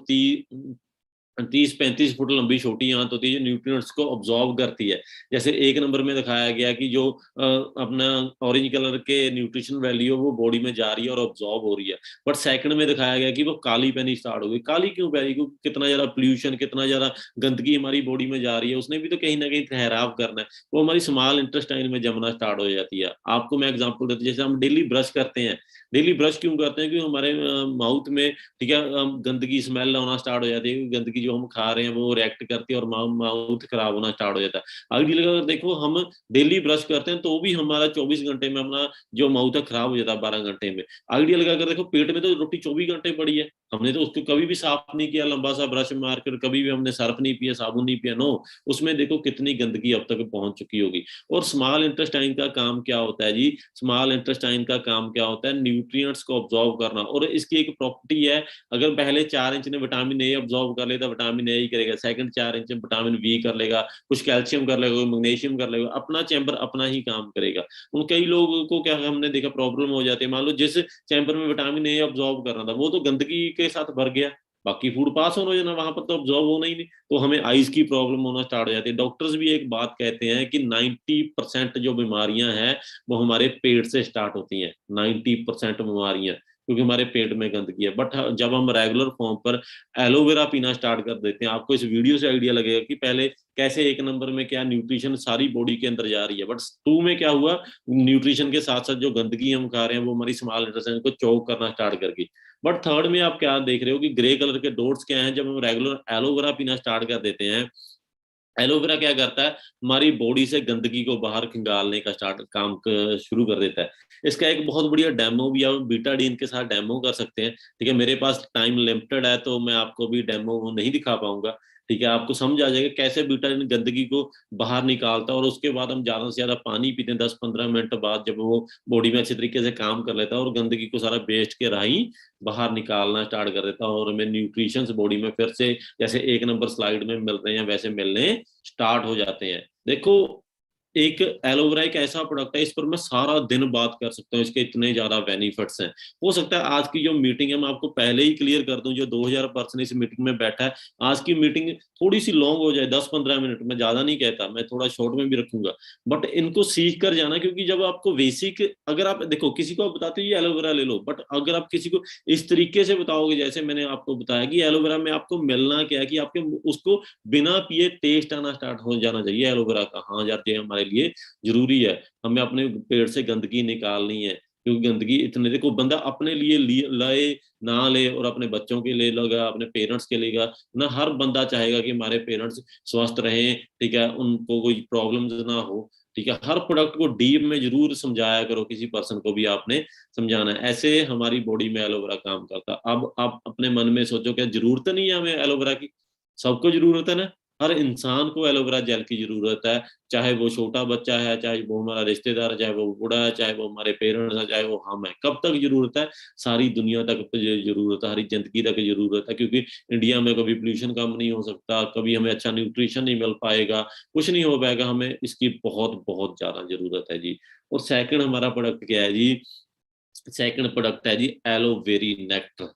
[SPEAKER 1] 30-35 फुट लंबी छोटी आंत होती है, जो न्यूट्रिएंट्स को ऑब्जॉर्व करती है। जैसे एक नंबर में दिखाया गया कि जो अपना ऑरेंज कलर के न्यूट्रिशन वैल्यू वो बॉडी में जा रही है और ऑब्जॉर्व हो रही है। बट सेकंड में दिखाया गया कि वो काली पैनी स्टार्ट हो गई। काली क्यों पैनी? क्योंकि कितना ज्यादा पोल्यूशन, कितना ज्यादा गंदगी हमारी बॉडी में जा रही है, उसने भी तो कहीं ना कहीं ठहराव करना है, वो हमारी स्मॉल इंटेस्टाइन में जमना स्टार्ट हो जाती है। आपको मैं एग्जाम्पल देता हूँ, जैसे हम डेली ब्रश करते हैं, डेली ब्रश क्यों करते हैं? क्योंकि हमारे माउथ में, ठीक है, गंदगी स्मेल होना स्टार्ट हो जाती है, गंदगी जो हम खा रहे हैं वो रिएक्ट करती है और माउथ खराब होना स्टार्ट हो जाता है। आइडियल अगर देखो हम डेली ब्रश करते हैं तो भी हमारा 24 घंटे में अपना जो माउथ है खराब हो जाता है, 12 घंटे में। आइडियल अगर देखो पेट में तो रोटी 24 घंटे पड़ी है, हमने तो उसको कभी भी साफ नहीं किया, लंबा सा ब्रश मार कर कभी भी हमने सर्फ नहीं पिया, साबुन नहीं पिया, नो, उसमें देखो कितनी गंदगी अब तक पहुंच चुकी होगी। और स्मॉल इंटेस्टाइन का काम क्या होता है जी, स्मॉल इंटेस्टाइन का काम क्या होता है, न्यूट्रिएंट्स को ऑब्जॉर्व करना। और इसकी एक प्रॉपर्टी है, अगर पहले 4 इंच ने विटामिन ए ऑब्जॉर्व कर लेता, विटामिन ए ही करेगा, सेकंड 4 इंच में विटामिन बी कर लेगा, कुछ कैल्शियम कर लेगा, मैग्नीशियम कर लेगा, अपना चैम्बर अपना ही काम करेगा। उन कई लोगों को क्या हमने देखा प्रॉब्लम हो जाती है, मान लो जिस चैम्बर में विटामिन ए ऑब्जॉर्व करना था वो तो गंदगी के साथ भर गया, बाकी फूड पास होना जाना, वहां पर तो ऑब्जॉर्व होना ही नहीं, तो हमें आइज की प्रॉब्लम होना स्टार्ट हो जाती है। डॉक्टर्स भी एक बात कहते हैं कि 90% जो बीमारियां हैं वो हमारे पेट से स्टार्ट होती हैं, 90% बीमारियां, क्योंकि हमारे पेट में गंदगी है। बट जब हम रेगुलर फॉर्म पर एलोवेरा पीना स्टार्ट कर देते हैं, आपको इस वीडियो से आइडिया लगेगा कि पहले कैसे एक नंबर में क्या न्यूट्रिशन सारी बॉडी के अंदर जा रही है, बट 2 में क्या हुआ, न्यूट्रिशन के साथ साथ जो गंदगी हम खा रहे हैं वो हमारी स्मॉल इंटेस्टाइन को चौक करना स्टार्ट कर गई। बट थर्ड में आप क्या देख रहे हो कि ग्रे कलर के डॉट्स क्या हैं, जब हम रेगुलर एलोवेरा पीना स्टार्ट कर देते हैं, एलोवेरा क्या करता है, हमारी बॉडी से गंदगी को बाहर खंगालने का स्टार्ट काम शुरू कर देता है। इसका एक बहुत बढ़िया डेमो भी आप बीटाडीन के साथ डेमो कर सकते हैं, ठीक है, मेरे पास टाइम लिमिटेड है तो मैं आपको भी डेमो नहीं दिखा पाऊंगा, ठीक है, आपको समझ आ जाएगा कैसे बीटाडीन गंदगी को बाहर निकालता है। और उसके बाद हम ज्यादा से ज्यादा पानी पीते हैं, 10-15 मिनट बाद जब वो बॉडी में अच्छे तरीके से काम कर लेता है और गंदगी को सारा वेस्ट के राही बाहर निकालना स्टार्ट कर देता है, और हमें न्यूट्रिशन बॉडी में फिर से जैसे एक नंबर स्लाइड में मिल रहे हैं वैसे मिलने स्टार्ट हो जाते हैं। देखो एक एलोवेरा एक ऐसा प्रोडक्ट है, इस पर मैं सारा दिन बात कर सकता हूँ, इसके इतने ज्यादा बेनिफिट्स हैं। हो सकता है आज की जो मीटिंग है मैं आपको पहले ही क्लियर कर दूं, जो 2000 पर्सन इस मीटिंग में बैठा है, आज की मीटिंग थोड़ी सी लॉन्ग हो जाए, 10-15 मिनट में, ज्यादा नहीं कहता, मैं थोड़ा शॉर्ट में भी रखूंगा, बट इनको सीख कर जाना। क्योंकि जब आपको बेसिक, अगर आप देखो किसी को आप बताते हो ये एलोवेरा ले लो, बट अगर आप किसी को इस तरीके से बताओगे जैसे मैंने आपको बताया कि एलोवेरा में आपको मिलना क्या है, कि आपके उसको बिना पिए टेस्ट आना स्टार्ट हो जाना चाहिए एलोवेरा का, हाँ यार ये हमारे लिए जरूरी है, हमें अपने पेट से गंदगी निकालनी है। क्योंकि गंदगी इतने, देखो बंदा अपने लिए लाए ना ले और अपने बच्चों के लिए लगा, अपने पेरेंट्स के लिए ना, हर बंदा चाहेगा कि हमारे पेरेंट्स स्वस्थ रहें, ठीक है, उनको कोई प्रॉब्लम्स ना हो, ठीक है। हर प्रोडक्ट को डीप में जरूर समझाया करो, किसी पर्सन को भी आपने समझाना है। ऐसे हमारी बॉडी में एलोवेरा काम करता है। अब आप अपने मन में सोचो, क्या जरूरत नहीं है हमें एलोवेरा की? सबको जरूरत है ना, हर इंसान को एलोवेरा जेल की जरूरत है, चाहे वो छोटा बच्चा है, चाहे वो हमारा रिश्तेदार है, चाहे वो बूढ़ा है, चाहे वो हमारे पेरेंट्स है, चाहे वो हम है। कब तक जरूरत है? सारी दुनिया तक जरूरत है, हरी जिंदगी तक जरूरत है, क्योंकि इंडिया में कभी पोल्यूशन कम नहीं हो सकता, कभी हमें अच्छा न्यूट्रिशन नहीं मिल पाएगा, कुछ नहीं हो पाएगा, हमें इसकी बहुत बहुत ज्यादा जरूरत है जी। और सेकंड हमारा प्रोडक्ट क्या है जी? सेकंड प्रोडक्ट है जी एलोवेरी नेक्टर।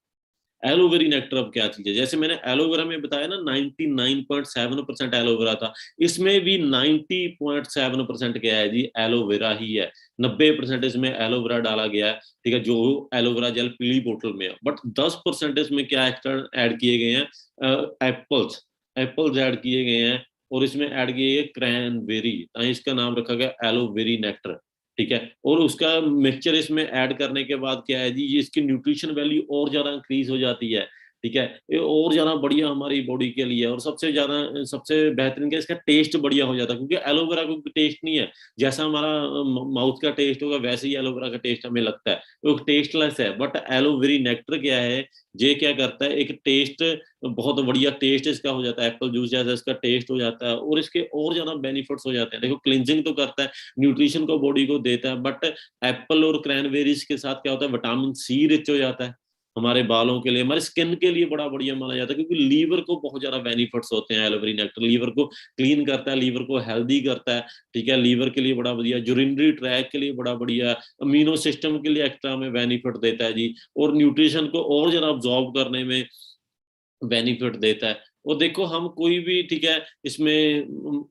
[SPEAKER 1] एलोवेरी नेक्टर अब क्या चीज है? जैसे मैंने एलोवेरा में बताया ना 99.7% एलोवेरा था, इसमें भी 90.7% क्या है जी? एलोवेरा ही है। 90% इसमें एलोवेरा डाला गया है, ठीक है, जो एलोवेरा जेल पीली बोतल में है। बट 10% इसमें क्या एक्स्ट्रा ऐड किए गए हैं? एप्पल्स, एप्पल्स ऐड किए गए हैं, और इसमें ऐड किए गए क्रैनबेरी, इसका नाम रखा गया एलोवेरी नेक्टर, ठीक है। और उसका मिक्सचर इसमें ऐड करने के बाद क्या है जी, ये इसकी न्यूट्रिशन वैल्यू और ज्यादा इंक्रीज हो जाती है, ठीक है। ये और ज्यादा बढ़िया हमारी बॉडी के लिए, और सबसे ज्यादा सबसे बेहतरीन क्या, इसका टेस्ट बढ़िया हो जाता है, क्योंकि एलोवेरा को टेस्ट नहीं है, जैसा हमारा माउथ का टेस्ट होगा वैसे ही एलोवेरा का टेस्ट हमें लगता है, वो टेस्टलेस है। बट एलोवेरी नेक्टर क्या है, ये क्या करता है, एक टेस्ट, बहुत बढ़िया टेस्ट इसका हो जाता है, एप्पल जूस जैसा इसका टेस्ट हो जाता है, और इसके और ज्यादा बेनिफिट्स हो जाते हैं। देखो क्लिनजिंग तो करता है, न्यूट्रिशन को बॉडी को देता है, बट एप्पल और क्रैनबेरीज के साथ क्या होता है, विटामिन सी रिच हो जाता है, हमारे बालों के लिए, हमारे स्किन के लिए बड़ा बढ़िया माना जाता है, क्योंकि लीवर को बहुत ज्यादा बेनिफिट्स होते हैं। एलोवेरी नेक्टर लीवर को क्लीन करता है, लीवर को हेल्दी करता है, ठीक है, लीवर के लिए बड़ा बढ़िया, यूरिनरी ट्रैक के लिए बड़ा बढ़िया, इम्यूनो सिस्टम के लिए एक्स्ट्रा में बेनिफिट देता है जी, और न्यूट्रिशन को और ज्यादा ऑब्जॉर्व करने में बेनिफिट देता है। और देखो हम कोई भी, ठीक है, इसमें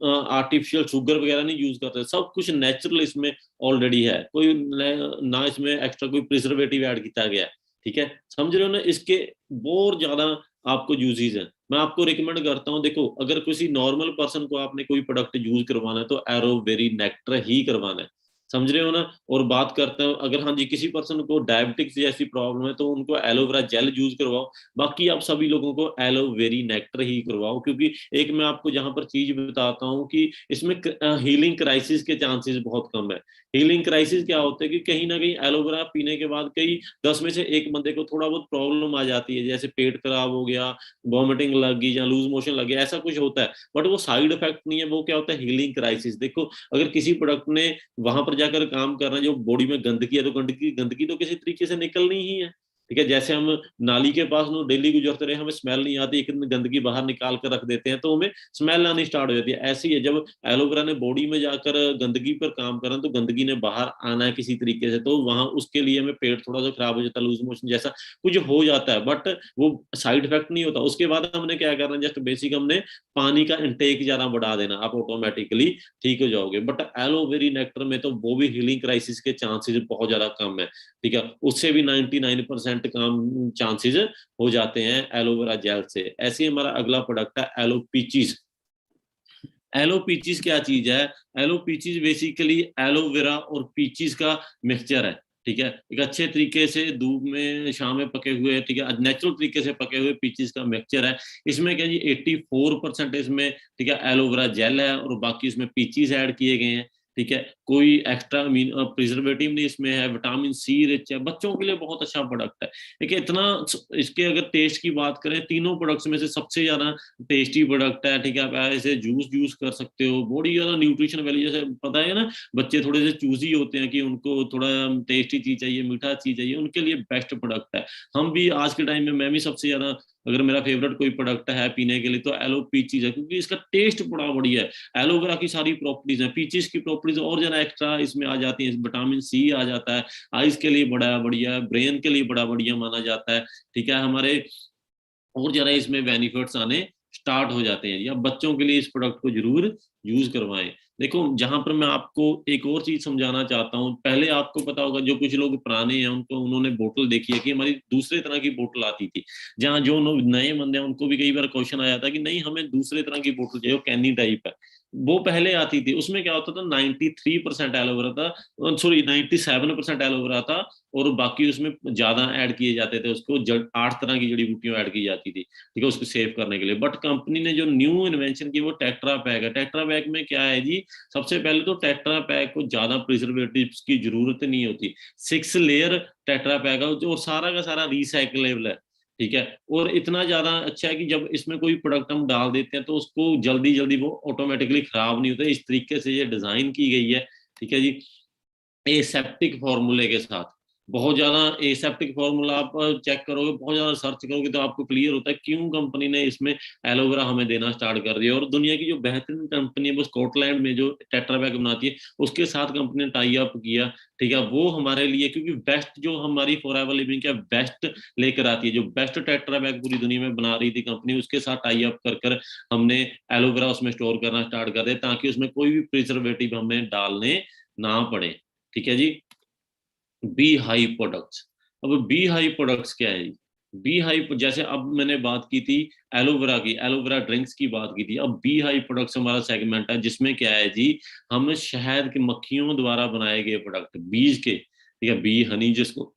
[SPEAKER 1] आर्टिफिशियल शुगर वगैरह नहीं यूज करते, सब कुछ नेचुरल इसमें ऑलरेडी है, कोई ना इसमें एक्स्ट्रा कोई प्रिजर्वेटिव ऐड किया गया है, ठीक है, समझ रहे हो ना। इसके बहुत ज्यादा आपको यूजेस हैं। मैं आपको रिकमेंड करता हूँ, देखो अगर किसी नॉर्मल पर्सन को आपने कोई प्रोडक्ट यूज करवाना है तो एलोवेरी नेक्टर ही करवाना है, समझ रहे हो ना। और बात करते हैं, अगर हाँ जी किसी पर्सन को डायबिटिक्स जैसी प्रॉब्लम है तो उनको एलोवेरा जेल यूज करवाओ, बाकी आप सभी लोगों को एलोवेरी नेक्टर ही करवाओ। क्योंकि एक मैं आपको जहां पर चीज बताता हूँ कि इसमें हीलिंग क्राइसिस के चांसेस बहुत कम है। हीलिंग क्राइसिस क्या होता है कि कहीं ना कहीं एलोवेरा पीने के बाद कई 10 में से एक बंदे को थोड़ा बहुत प्रॉब्लम आ जाती है, जैसे पेट खराब हो गया, वॉमिटिंग लग गई या लूज मोशन लग गया, ऐसा कुछ होता है, बट वो साइड इफेक्ट नहीं है, वो क्या होता है, हीलिंग क्राइसिस। देखो अगर किसी प्रोडक्ट ने वहां पर जाकर काम करना है, जो बॉडी में गंदगी है, तो गंदगी गंदगी तो किसी तरीके से निकलनी ही है, ठीक है। जैसे हम नाली के पास नो डेली गुजरते रहे, हमें स्मेल नहीं आती, एक गंदगी बाहर निकाल कर रख देते हैं तो हमें स्मेल आनी स्टार्ट हो जाती है। ऐसे ही है, जब एलोवेरा ने बॉडी में जाकर गंदगी पर काम करना, तो गंदगी ने बाहर आना है किसी तरीके से, तो वहां उसके लिए हमें पेट थोड़ा सा खराब हो जाता है, लूज मोशन जैसा कुछ हो जाता है, बट वो साइड इफेक्ट नहीं होता। उसके बाद हमने क्या करना है, जस्ट बेसिक हमने पानी का इंटेक ज्यादा बढ़ा देना, आप ऑटोमेटिकली ठीक हो जाओगे। बट एलोवेरी नेक्टर में तो वो भी हीलिंग क्राइसिस के चांसेस बहुत ज्यादा कम है, ठीक है, उससे भी 99% कम चांसेस हो जाते हैं एलोवेरा जेल से। ऐसे ही हमारा अगला प्रोडक्ट है एलो पीचीज। एलो पीचीज क्या चीज है? एलो पीचीज बेसिकली एलोवेरा और पीचीज का मिक्सचर है, ठीक है, एक अच्छे तरीके से धूप में शाम में पके हुए, ठीक है, नेचुरल तरीके से पके हुए पीचीज का मिक्सचर है। इसमें क्या जी 84% इसमें, ठीक है, एलोवेरा जेल है, और बाकी इसमें पीचीज ऐड किए गए हैं, ठीक है। कोई एक्स्ट्रा प्रिजर्वेटिव नहीं इसमें है, विटामिन सी रिच है, बच्चों के लिए बहुत अच्छा प्रोडक्ट है। देखिए इतना, इसके अगर टेस्ट की बात करें, तीनों प्रोडक्ट्स में से सबसे ज्यादा टेस्टी प्रोडक्ट है, ठीक है। आप ऐसे जूस यूज कर सकते हो, बॉडी ज्यादा न्यूट्रिशन वैल्यू, जैसे पता है ना बच्चे थोड़े से चूजी होते हैं कि उनको थोड़ा टेस्टी चीज चाहिए, मीठा चीज चाहिए, उनके लिए बेस्ट प्रोडक्ट है। हम भी आज के टाइम में, मैं भी सबसे ज्यादा, अगर मेरा फेवरेट कोई प्रोडक्ट है पीने के लिए तो एलो पीचीज है, क्योंकि इसका टेस्ट बड़ा बढ़िया है। एलोवेरा की सारी प्रॉपर्टीज है, पीचीज की प्रॉपर्टीज और ज्यादा एक्स्ट्रा इसमें आ जाती है, विटामिन सी आ जाता है, आइज के लिए बड़ा बढ़िया, ब्रेन के लिए बड़ा बढ़िया माना जाता है, ठीक है। हमारे और ज्यादा इसमें बेनिफिट्स आने स्टार्ट हो जाते हैं, या बच्चों के लिए इस प्रोडक्ट को जरूर यूज करवाएं। देखो जहां पर मैं आपको एक और चीज समझाना चाहता हूँ, पहले आपको पता होगा, जो कुछ लोग पुराने हैं उनको, उन्होंने बोतल देखी है कि हमारी दूसरे तरह की बोतल आती थी, जहाँ जो नए बंदे हैं उनको भी कई बार क्वेश्चन आया था कि नहीं हमें दूसरे तरह की बोतल चाहिए, कैनी टाइप है, वो पहले आती थी, उसमें क्या होता था 93% एलोवेरा था, सॉरी 97% एलोवेरा था, और बाकी उसमें ज्यादा ऐड किए जाते थे, उसको 8 तरह की जड़ी बूटियां ऐड की जाती थी, ठीक है, उसको सेव करने के लिए। बट कंपनी ने जो न्यू इन्वेंशन की वो टेट्रा पैक है। टेट्रा पैक में क्या है जी, सबसे पहले तो टेट्रा पैक को ज्यादा प्रिजर्वेटिव्स की जरूरत नहीं होती, 6 लेयर टेट्रा पैक है जो सारा का सारा रिसाइकलेबल है, ठीक है। और इतना ज्यादा अच्छा है कि जब इसमें कोई प्रोडक्ट हम डाल देते हैं तो उसको जल्दी जल्दी वो ऑटोमेटिकली खराब नहीं होता, इस तरीके से ये डिजाइन की गई है, ठीक है जी। एसेप्टिक फॉर्मूले के साथ, बहुत ज्यादा एसेप्टिक फॉर्मूला आप चेक करोगे, बहुत ज्यादा सर्च करोगे तो आपको क्लियर होता है क्यों कंपनी ने इसमें एलोवेरा हमें देना स्टार्ट कर दिया। और दुनिया की जो बेहतरीन कंपनी है वो स्कॉटलैंड में जो टेट्रापैक बनाती है उसके साथ कंपनी ने टाई अप किया, ठीक है। वो हमारे लिए, क्योंकि बेस्ट जो हमारी फॉरएवर लिविंग का बेस्ट लेकर आती है, जो बेस्ट टेट्रापैक पूरी दुनिया में बना रही थी कंपनी, उसके साथ टाई अप कर कर हमने एलोवेरा उसमें स्टोर करना स्टार्ट कर दिया, ताकि उसमें कोई भी प्रिजर्वेटिव हमें डालने ना पड़े, ठीक है जी। बी हाई प्रोडक्ट्स, अब बी हाई प्रोडक्ट्स क्या है? बी हाई, जैसे अब मैंने बात की थी एलोवेरा की, एलोवेरा ड्रिंक्स की बात की थी, अब बी हाई प्रोडक्ट्स हमारा सेगमेंट है जिसमें क्या है जी, हम शहद के मक्खियों द्वारा बनाए गए प्रोडक्ट, बीज के, ठीक है, बी हनी जिसको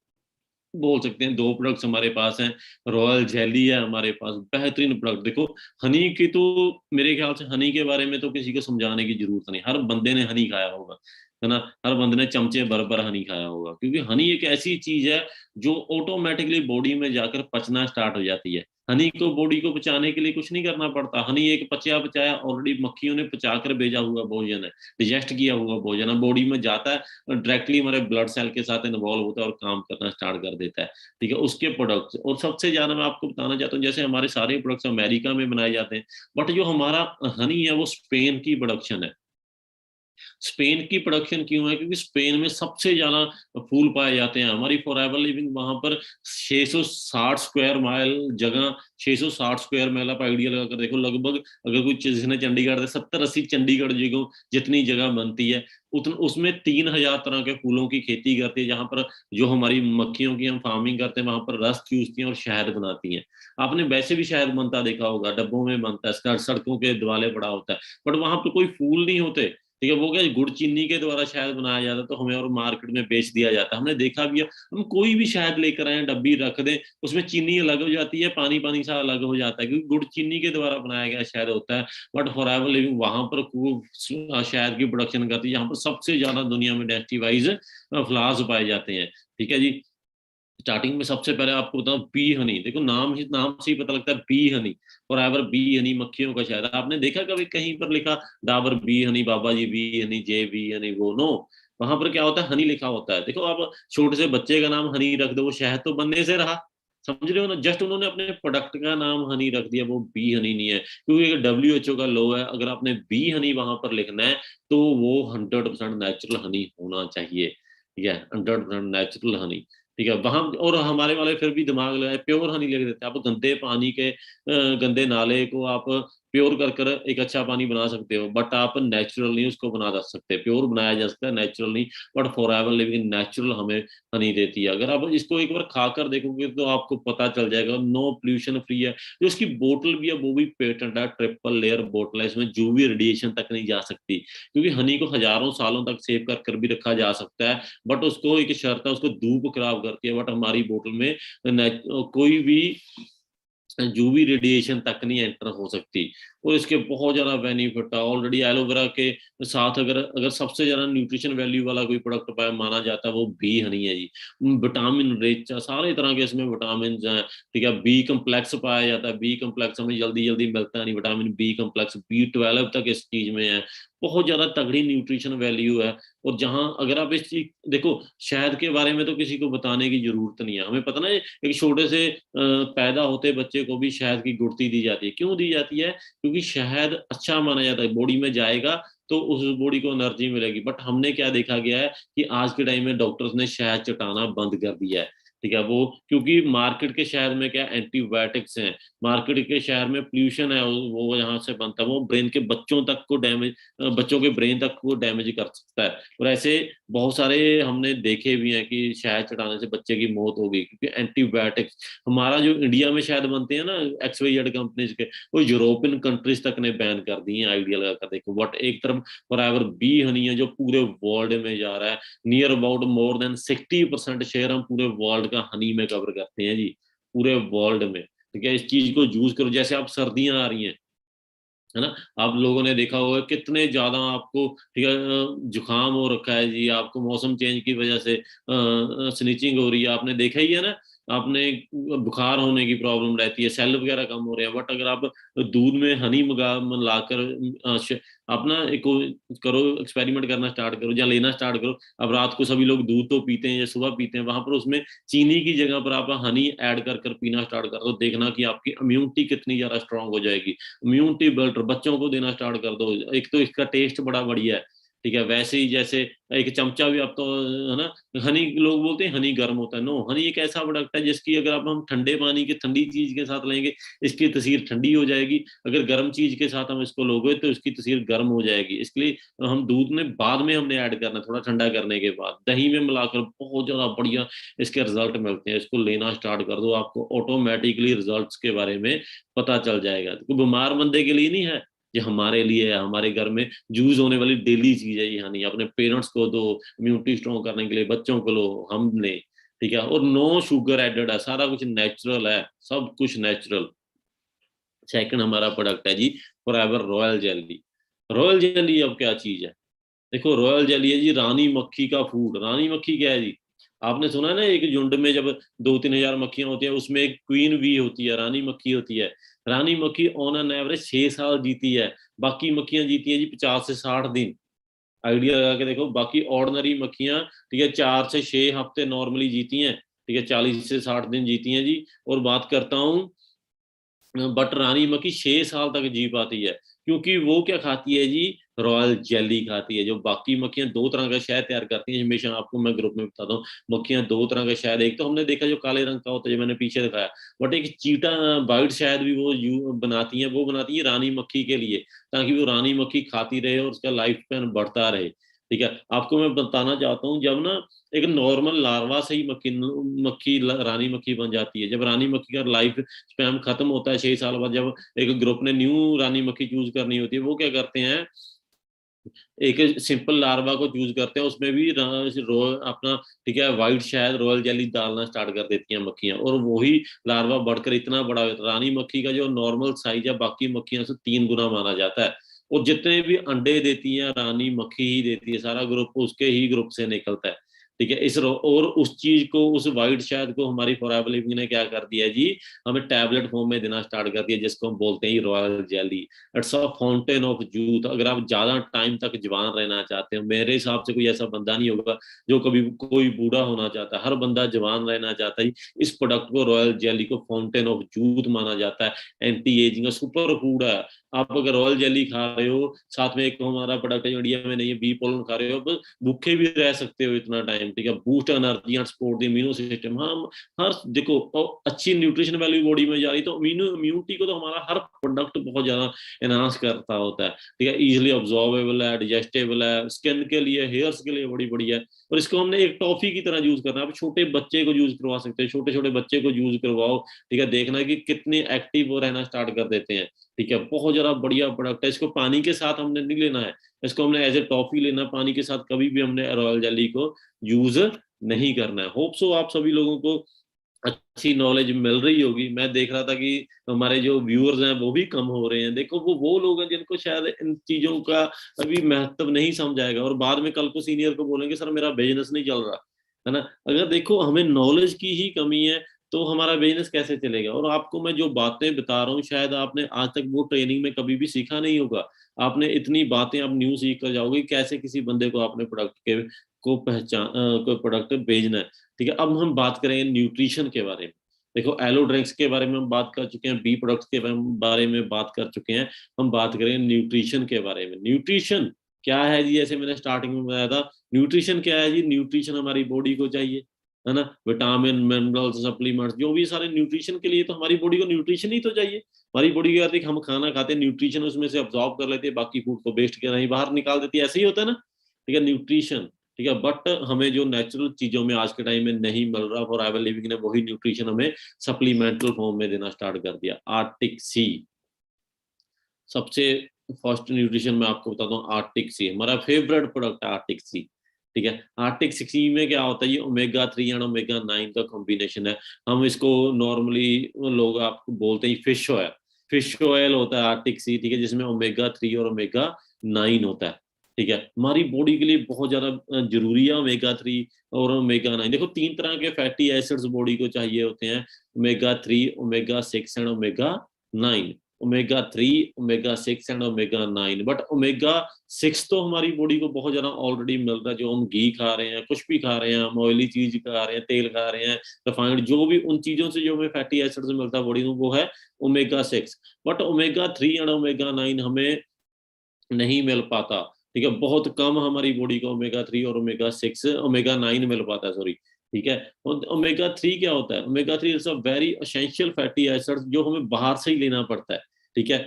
[SPEAKER 1] बोल सकते हैं। 2 प्रोडक्ट्स हमारे पास हैं, रॉयल जेली है हमारे पास, बेहतरीन प्रोडक्ट। देखो हनी की तो, मेरे ख्याल से हनी के बारे में तो किसी को समझाने की जरूरत नहीं, हर बंदे ने हनी खाया होगा, है ना, हर बंदे ने चमचे भर भर हनी खाया होगा, क्योंकि हनी एक ऐसी चीज है जो ऑटोमेटिकली बॉडी में जाकर पचना स्टार्ट हो जाती है। हनी को बॉडी को पचाने के लिए कुछ नहीं करना पड़ता, हनी एक पचया पचाया ऑलरेडी मक्खियों ने पचाकर भेजा हुआ भोजन है, डिजेस्ट किया हुआ भोजन है, बॉडी में जाता है, डायरेक्टली हमारे ब्लड सेल के साथ इन्वॉल्व होता है और काम करना स्टार्ट कर देता है, ठीक है, उसके प्रोडक्ट्स। और सबसे ज्यादा मैं आपको बताना चाहता हूँ, जैसे हमारे सारे प्रोडक्ट्स अमेरिका में बनाए जाते हैं, बट जो हमारा हनी है वो स्पेन की प्रोडक्शन है। स्पेन की प्रोडक्शन क्यों है? क्योंकि स्पेन में सबसे ज्यादा फूल पाए जाते हैं। हमारी फॉरएवर लिविंग वहां पर 660 स्क्वायर माइल जगह, 660 स्क्वायर माइल आप आइडिया लगा कर देखो, लगभग अगर कोई जिसने चंडीगढ़ 70-80 चंडीगढ़ जगह जितनी जगह बनती है, उतन उसमें 3000 तरह के फूलों की खेती करती है, जहां पर जो हमारी मक्खियों की हम फार्मिंग करते हैं वहां पर रस चूसती हैं और शहद बनाती हैं। आपने वैसे भी शहद बनता देखा होगा, डब्बों में बनता है, सड़कों के दिवाले पड़ा होता है, बट वहां पर कोई फूल नहीं होते, ठीक है। वो क्या गुड़ चीनी के द्वारा शहद बनाया जाता है, तो हमें और मार्केट में बेच दिया जाता है। हमने देखा भी है, हम कोई भी शहद लेकर आए डब्बी रख दें, उसमें चीनी अलग हो जाती है, पानी पानी सा अलग हो जाता है, क्योंकि गुड़ चीनी के द्वारा बनाया गया शहद होता है। बट फॉरएवर लिविंग वहां पर खूब शहद की प्रोडक्शन करती है, यहाँ पर सबसे ज्यादा दुनिया में डेंसिटी वाइज फ्लावर्स पाए जाते हैं, ठीक है जी। स्टार्टिंग में सबसे पहले आपको बताऊं बी हनी, देखो नाम से ही पता लगता है बी हनी, और एवर बी हनी मक्खियों का शहद। आपने देखा कभी कहीं पर लिखा Dabur bee honey, Baba ji bee honey, J bee honey, वो नो, वहां पर क्या होता है हनी लिखा होता है। देखो आप छोटे से बच्चे का नाम हनी रख दो, वो शहद तो बनने से रहा, समझ रहे हो ना, जस्ट उन्होंने अपने प्रोडक्ट का नाम हनी रख दिया, वो बी हनी नहीं है, क्योंकि WHO का लॉ है, अगर आपने बी हनी वहां पर लिखना है तो वो 100% नेचुरल हनी होना चाहिए, ठीक है, 100% नेचुरल हनी, ठीक है वहां। और हमारे वाले फिर भी दिमाग लगाए प्योर हनी लिख देते हैं। आप गंदे पानी के गंदे नाले को आप प्योर कर कर एक अच्छा पानी बना सकते हो, बट आप नेचुरल नहीं उसको बना जा सकते, प्योर बनाया जा सकता है, नेचुरल नहीं। बट फॉरएवर लिविंग नेचुरल हमें हनी देती है। अगर आप इसको एक बार खाकर देखोगे तो आपको पता चल जाएगा, नो पोल्यूशन फ्री है। जो इसकी बोतल भी है वो भी पेटेंट है, ट्रिपल लेयर बोतल है, इसमें जो भी रेडिएशन तक नहीं जा सकती, क्योंकि हनी को हजारों सालों तक सेव कर कर भी रखा जा सकता है, बट उसको एक शर्त है, उसको धूप खराब करती है। बट हमारी बोतल में कोई भी यूवी रेडिएशन तक नहीं एंटर हो सकती। और इसके बहुत ज्यादा बेनिफिट है। ऑलरेडी एलोवेरा के साथ अगर अगर सबसे ज्यादा न्यूट्रिशन वैल्यू वाला कोई प्रोडक्ट माना जाता है वो बी हनी है जी। विटामिन रिच है, सारे तरह के इसमें विटामिन हैं, ठीक है। बी कम्प्लेक्स पाया जाता है, बी कम्प्लेक्स हमें जल्दी जल्दी मिलता है नहीं, विटामिन बी कम्प्लेक्स, B12 तक इस चीज में है, बहुत ज्यादा तगड़ी न्यूट्रिशन वैल्यू है। और जहां अगर आप इस चीज देखो, शहद के बारे में तो किसी को बताने की जरूरत नहीं है, हमें पता ना, एक छोटे से पैदा होते बच्चे को भी शहद की गुड़ती दी जाती है। क्यों दी जाती है? क्योंकि शहद अच्छा माना जाता है, बॉडी में जाएगा तो उस बॉडी को एनर्जी मिलेगी। बट हमने क्या देखा गया है कि आज के टाइम में डॉक्टर्स ने शहद चटाना बंद कर दिया है, ठीक है। वो क्योंकि मार्केट के शहर में क्या एंटीबायोटिक्स हैं, मार्केट के शहर में पोल्यूशन है, वो यहाँ से बनता है, वो ब्रेन के बच्चों तक को डैमेज, बच्चों के ब्रेन तक को डैमेज कर सकता है। और ऐसे बहुत सारे हमने देखे भी हैं कि शहद चटाने से बच्चे की मौत हो गई, क्योंकि एंटीबायोटिक्स हमारा जो इंडिया में शहद बनते हैं ना XYZ कंपनीज के, वो यूरोपियन कंट्रीज तक ने बैन कर दी है। आइडिया लगा कर देखो, बट एक तरफ फॉरएवर बी हनी है जो पूरे वर्ल्ड में जा रहा है, near about more than 60% share हम पूरे वर्ल्ड का हनी में कवर करते हैं जी, पूरे वर्ल्ड में। ठीक है, इस चीज को यूज करो। जैसे आप सर्दियां आ रही हैं, है ना, आप लोगों ने देखा होगा कितने ज्यादा आपको, ठीक है, जुकाम हो रखा है जी, आपको मौसम चेंज की वजह से स्निचिंग हो रही है, आपने देखा ही है ना, आपने बुखार होने की प्रॉब्लम रहती है, सेल वगैरह कम हो रहे हैं। बट अगर आप दूध में हनी मिलाकर आप ना एक करो, एक्सपेरिमेंट करना स्टार्ट करो या लेना स्टार्ट करो। अब रात को सभी लोग दूध तो पीते हैं या सुबह पीते हैं, वहां पर उसमें चीनी की जगह पर आप हनी ऐड कर कर पीना स्टार्ट कर दो, देखना कि आपकी इम्यूनिटी कितनी ज्यादा स्ट्रांग हो जाएगी। इम्यूनिटी बिल्डर बच्चों को देना स्टार्ट कर दो। एक तो इसका टेस्ट बड़ा बढ़िया है, ठीक है, वैसे ही जैसे एक चमचा भी आप तो, है ना, हनी, लोग बोलते हैं हनी गर्म होता है, नो, हनी एक ऐसा प्रोडक्ट है जिसकी अगर आप हम ठंडे पानी के ठंडी चीज के साथ लेंगे, इसकी तसीर ठंडी हो जाएगी। अगर गर्म चीज के साथ हम इसको लोगे तो इसकी तसीर गर्म हो जाएगी। इसलिए हम दूध में बाद में हमने ऐड करना, थोड़ा ठंडा करने के बाद दही में मिलाकर बहुत ज्यादा बढ़िया इसके रिजल्ट मिलते हैं। इसको लेना स्टार्ट कर दो, आपको ऑटोमेटिकली रिजल्ट्स के बारे में पता चल जाएगा। तो बीमार बंदे के लिए नहीं है, ये हमारे लिए है, हमारे घर में यूज होने वाली डेली चीज है ये हनी। अपने पेरेंट्स को दो, इम्यूनिटी स्ट्रॉन्ग करने के लिए, बच्चों को लो, हमने, ठीक है। और नो शुगर एडेड है, सारा कुछ नेचुरल है, सब कुछ नेचुरल। सेकंड हमारा प्रोडक्ट है जी forever royal jelly. Royal jelly अब क्या चीज है, देखो, रॉयल जेली है जी रानी मक्खी का फूड। रानी मक्खी क्या है जी, आपने सुना है ना, एक झुंड में जब 2-3 हजार मक्खियां होती है, उसमें एक क्वीन वी होती है, रानी मक्खी होती है। रानी मक्खी ऑन एन एवरेज 6 साल जीती है, बाकी मक्खियां जीती है जी 50 से 60 दिन। आइडिया लगा के देखो, बाकी ऑर्डिनरी मक्खियां, ठीक है, 4 से 6 हफ्ते नॉर्मली जीती हैं, ठीक है, 40 से 60 दिन जीती हैं जी। और बात करता हूँ, बट रानी मक्खी 6 साल तक जी पाती है, क्योंकि वो क्या खाती है जी, रॉयल जेली खाती है। जो बाकी मक्खियां दो तरह का शहद तैयार करती हैं, हमेशा आपको मैं ग्रुप में बताता हूँ, मक्खियां दो तरह का शहद, एक तो हमने देखा जो काले रंग का होता है, जो मैंने पीछे दिखाया, बट एक चीटा वाइट शहद भी वो बनाती है, वो बनाती है रानी मक्खी के लिए, ताकि वो रानी मक्खी खाती रहे और उसका लाइफ स्पैन बढ़ता रहे। ठीक है, आपको मैं बताना चाहता हूँ, जब ना एक नॉर्मल लार्वा से ही मक्खी मक्खी रानी मक्खी बन जाती है, जब रानी मक्खी का लाइफ स्पैम खत्म होता है 6 साल बाद, जब एक ग्रुप ने न्यू रानी मक्खी चूज करनी होती है, वो क्या करते हैं, एक सिंपल लार्वा को चूज करते हैं, उसमें भी अपना, ठीक है, व्हाइट शहद रॉयल जेली डालना स्टार्ट कर देती हैं मक्खियां, और वही लार्वा बढ़कर इतना बड़ा होता है। रानी मक्खी का जो नॉर्मल साइज है बाकी मक्खियों से 3 गुना माना जाता है। और जितने भी अंडे देती है रानी मक्खी ही देती है, सारा ग्रुप उसके ही ग्रुप से निकलता है। ठीक है, और उस चीज को, उस व्हाइट शहद को हमारी फॉरएवर लिविंग ने क्या कर दिया जी, हमें टैबलेट फॉर्म में देना स्टार्ट कर दिया, जिसको हम बोलते हैं royal jelly. It's a fountain of youth. अगर आप ज्यादा टाइम तक जवान रहना चाहते हो, मेरे हिसाब से कोई ऐसा बंदा नहीं होगा जो कभी कोई बूढ़ा होना चाहता है, हर बंदा जवान रहना चाहता है। इस प्रोडक्ट को, रॉयल जेली को, फाउंटेन ऑफ यूथ माना जाता है, एंटी एजिंग सुपर फूड है। आप अगर रॉयल जेली खा रहे हो, साथ में एक हमारा प्रोडक्ट है जो इंडिया में नहीं है, बी पोलन खा रहे हो, बस भूखे भी रह सकते हो इतना टाइम। ठीक है, boost energy and support the immuno system. हम हर देखो, अच्छी न्यूट्रिशन वैल्यू बॉडी में जा रही, तो इम्यूनिटी को तो हमारा हर प्रोडक्ट बहुत ज्यादा एनहांस करता होता है। ठीक है, इजिली ऑब्जॉर्वेबल है, डिजेस्टेबल है, स्किन के लिए, हेयर्स के लिए बड़ी बढ़िया है। और इसको हमने एक टॉफी की तरह यूज करना है। आप छोटे बच्चे को यूज करवा सकते हैं, छोटे छोटे बच्चे को यूज करवाओ, ठीक है, देखना कि कितने एक्टिव वो रहना स्टार्ट कर देते हैं। ठीक है, बहुत ज्यादा बढ़िया प्रोडक्ट है। इसको पानी के साथ हमने नहीं लेना है, इसको हमने एज ए टॉफी लेना, पानी के साथ कभी भी हमने रॉयल जेली को यूज नहीं करना है। होप सो आप सभी लोगों को अच्छी नॉलेज मिल रही होगी। मैं देख रहा था कि हमारे जो व्यूअर्स हैं वो भी कम हो रहे हैं। देखो, वो लोग हैं जिनको शायद इन चीजों का अभी महत्व नहीं समझ आएगा, और बाद में कल को सीनियर को बोलेंगे सर मेरा बिजनेस नहीं चल रहा, है ना। अगर देखो हमें नॉलेज की ही कमी है तो हमारा बिजनेस कैसे चलेगा। और आपको मैं जो बातें बता रहा हूँ, शायद आपने आज तक वो ट्रेनिंग में कभी भी सीखा नहीं होगा। आपने इतनी बातें आप न्यू सीख कर जाओगे, कैसे किसी बंदे को अपने प्रोडक्ट के को पहचान कोई प्रोडक्ट भेजना है। ठीक है, अब हम बात करेंगे न्यूट्रिशन के बारे में। देखो, एलो ड्रिंक्स के बारे में हम बात कर चुके हैं, बी प्रोडक्ट्स के बारे में बात कर चुके हैं। हम बात करेंगे न्यूट्रिशन के बारे में। न्यूट्रिशन क्या है जी, जैसे मैंने स्टार्टिंग में बताया था, न्यूट्रिशन क्या है जी, न्यूट्रिशन हमारी बॉडी को चाहिए। है ना, विटामिन मिनरल्स सप्लीमेंट्स जो भी सारे न्यूट्रिशन के लिए, तो हमारी बॉडी को न्यूट्रिशन ही तो चाहिए। हमारी बॉडी क्या करती है, हम खाना खाते हैं, न्यूट्रिशन उसमें से अब्जॉर्ब कर लेते हैं, बाकी फूड को वेस्ट कर नहीं बाहर निकाल देती है, ऐसे ही होता है ना, ठीक है, न्यूट्रिशन। ठीक है, बट हमें जो नेचुरल चीजों में आज के टाइम में नहीं मिल रहा, फॉर एवर लिविंग ने वही न्यूट्रिशन हमें सप्लीमेंटल फॉर्म में देना स्टार्ट कर दिया। आर्टिक सी सबसे फर्स्ट न्यूट्रिशन मैं आपको बताता हूँ, आर्टिक सी हमारा फेवरेट प्रोडक्ट है, आर्टिक सी। ठीक है, आर्टिक सी में क्या होता है, ये ओमेगा 3 एंड ओमेगा 9 का कॉम्बिनेशन है। हम इसको नॉर्मली लोग आपको बोलते हैं फिश ऑयल, फिश ऑयल होता है आर्टिक सी, ठीक है, जिसमें ओमेगा 3 और ओमेगा 9 होता है। ठीक है, हमारी बॉडी के लिए बहुत ज्यादा जरूरी है ओमेगा 3 और ओमेगा 9। देखो, तीन तरह के फैटी एसिड्स बॉडी को चाहिए होते हैं, omega 3, omega 6 and omega 9। Omega 3, omega 6 and omega 9, but omega 6 तो हमारी बॉडी को बहुत ज्यादा ऑलरेडी मिल रहा है, जो हम घी खा रहे हैं, कुछ भी खा रहे हैं, हम ऑयली चीज खा रहे हैं, तेल खा रहे हैं, रिफाइंड, जो भी उन चीजों से जो हमें फैटी एसिड्स मिलता है बॉडी को, वो है omega 6। But omega 3 and omega 9 हमें नहीं मिल पाता। ठीक है, बहुत कम हमारी बॉडी को ओमेगा 3 और ओमेगा 6, ओमेगा 9 मिल पाता है, सॉरी। ठीक है, और ओमेगा 3 क्या होता है, omega 3 is a very essential fatty acid जो हमें बाहर से ही लेना पड़ता है। ठीक है,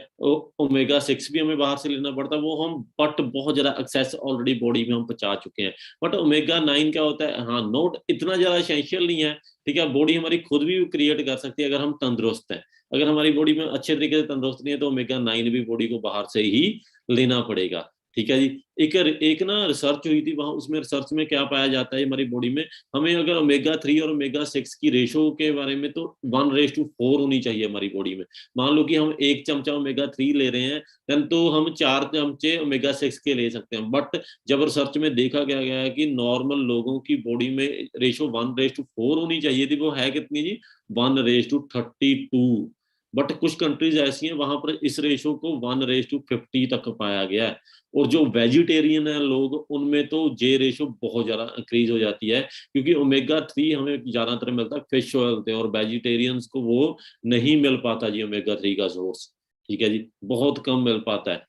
[SPEAKER 1] ओमेगा 6 भी हमें बाहर से लेना पड़ता है, वो हम बट बहुत ज्यादा एक्सेस ऑलरेडी बॉडी में हम पचा चुके हैं। बट ओमेगा 9 क्या होता है, हाँ, नोट इतना ज्यादा एसेंशियल नहीं है। ठीक है, बॉडी हमारी खुद भी क्रिएट कर सकती है अगर हम तंदुरुस्त हैं। अगर हमारी बॉडी में अच्छे तरीके से तंदुरुस्त नहीं है, तो ओमेगा 9 भी बॉडी को बाहर से ही लेना पड़ेगा। ठीक है जी। एक एक ना रिसर्च हुई थी वहां, उसमें रिसर्च में क्या पाया जाता है, हमारी बॉडी में हमें अगर ओमेगा 3 और ओमेगा 6 की रेशो के बारे में, तो 1:4 होनी चाहिए हमारी बॉडी में। मान लो कि हम 1 चमचा ओमेगा 3 ले रहे हैं, देन तो हम 4 चमचे ओमेगा 6 के ले सकते हैं। बट जब रिसर्च में देखा गया है कि नॉर्मल लोगों की बॉडी में रेशो 1:4 होनी चाहिए थी, वो है कितनी जी, 1:32। बट कुछ कंट्रीज ऐसी हैं वहां पर इस रेशो को 1:50 तक पाया गया है। और जो वेजिटेरियन है लोग, उनमें तो जे रेशो बहुत ज्यादा इंक्रीज हो जाती है, क्योंकि ओमेगा 3 हमें ज्यादातर मिलता है फिश ऑयल से, और वेजिटेरियंस को वो नहीं मिल पाता जी, ओमेगा 3 का सोर्स। ठीक है जी, बहुत कम मिल पाता है।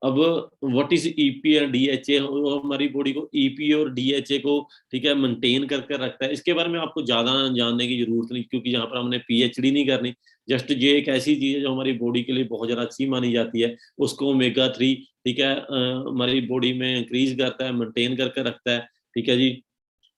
[SPEAKER 1] अब व्हाट इज ईपी और डीएचए, हमारी बॉडी को ईपी और डीएचए को, ठीक है, मेंटेन करके रखता है। इसके बारे में आपको ज्यादा जानने की जरूरत नहीं, क्योंकि यहाँ पर हमने पीएचडी नहीं करनी। जस्ट ये एक ऐसी चीज है जो हमारी बॉडी के लिए बहुत ज्यादा अच्छी मानी जाती है। उसको ओमेगा 3, ठीक है, हमारी बॉडी में इंक्रीज करता है, मेंटेन करके रखता है। ठीक है जी।